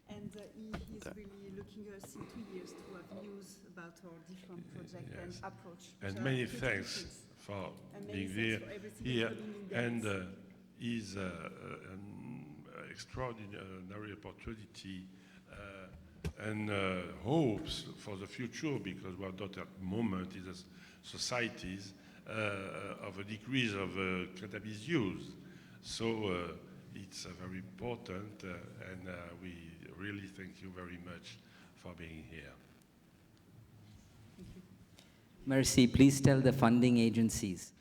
and he is really looking us in 2 years to have news about our different projects and approach. And many thanks for being here and is an extraordinary opportunity and hopes for the future, because we are not at the moment in the societies of a decrease of cannabis use. So it's very important, and we really thank you very much for being here. Merci. Please tell the funding agencies.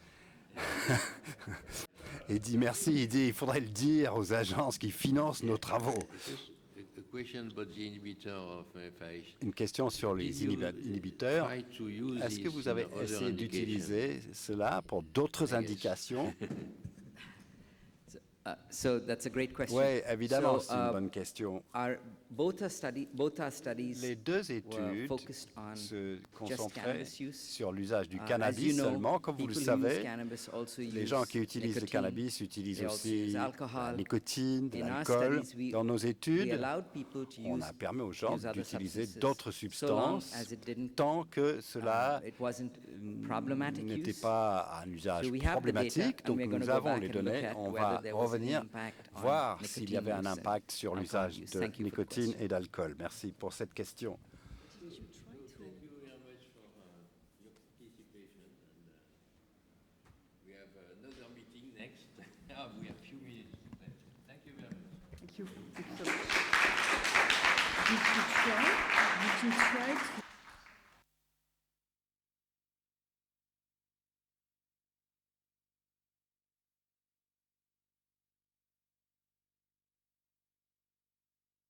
Il dit merci, il dit il faudrait le dire aux agences qui financent nos travaux. Une question sur les inhibiteurs. Est-ce que vous avez essayé d'utiliser cela pour d'autres indications? So that's a great question. Oui, évidemment, c'est une bonne question. Both our studies Les deux études se concentraient sur l'usage du cannabis seulement. Comme vous le savez, les gens qui utilisent le cannabis utilisent aussi la nicotine, de l'alcool. Dans nos études, on a permis aux gens d'utiliser d'autres substances tant que cela n'était pas un usage problématique. Donc nous avons les données, on va revenir voir s'il y avait un impact sur l'usage de nicotine et d'alcool. Merci pour cette question. Thank you very much for your participation. We have another meeting next. We have a few minutes. Thank you very much. Thank you. Thank you so much. Did you try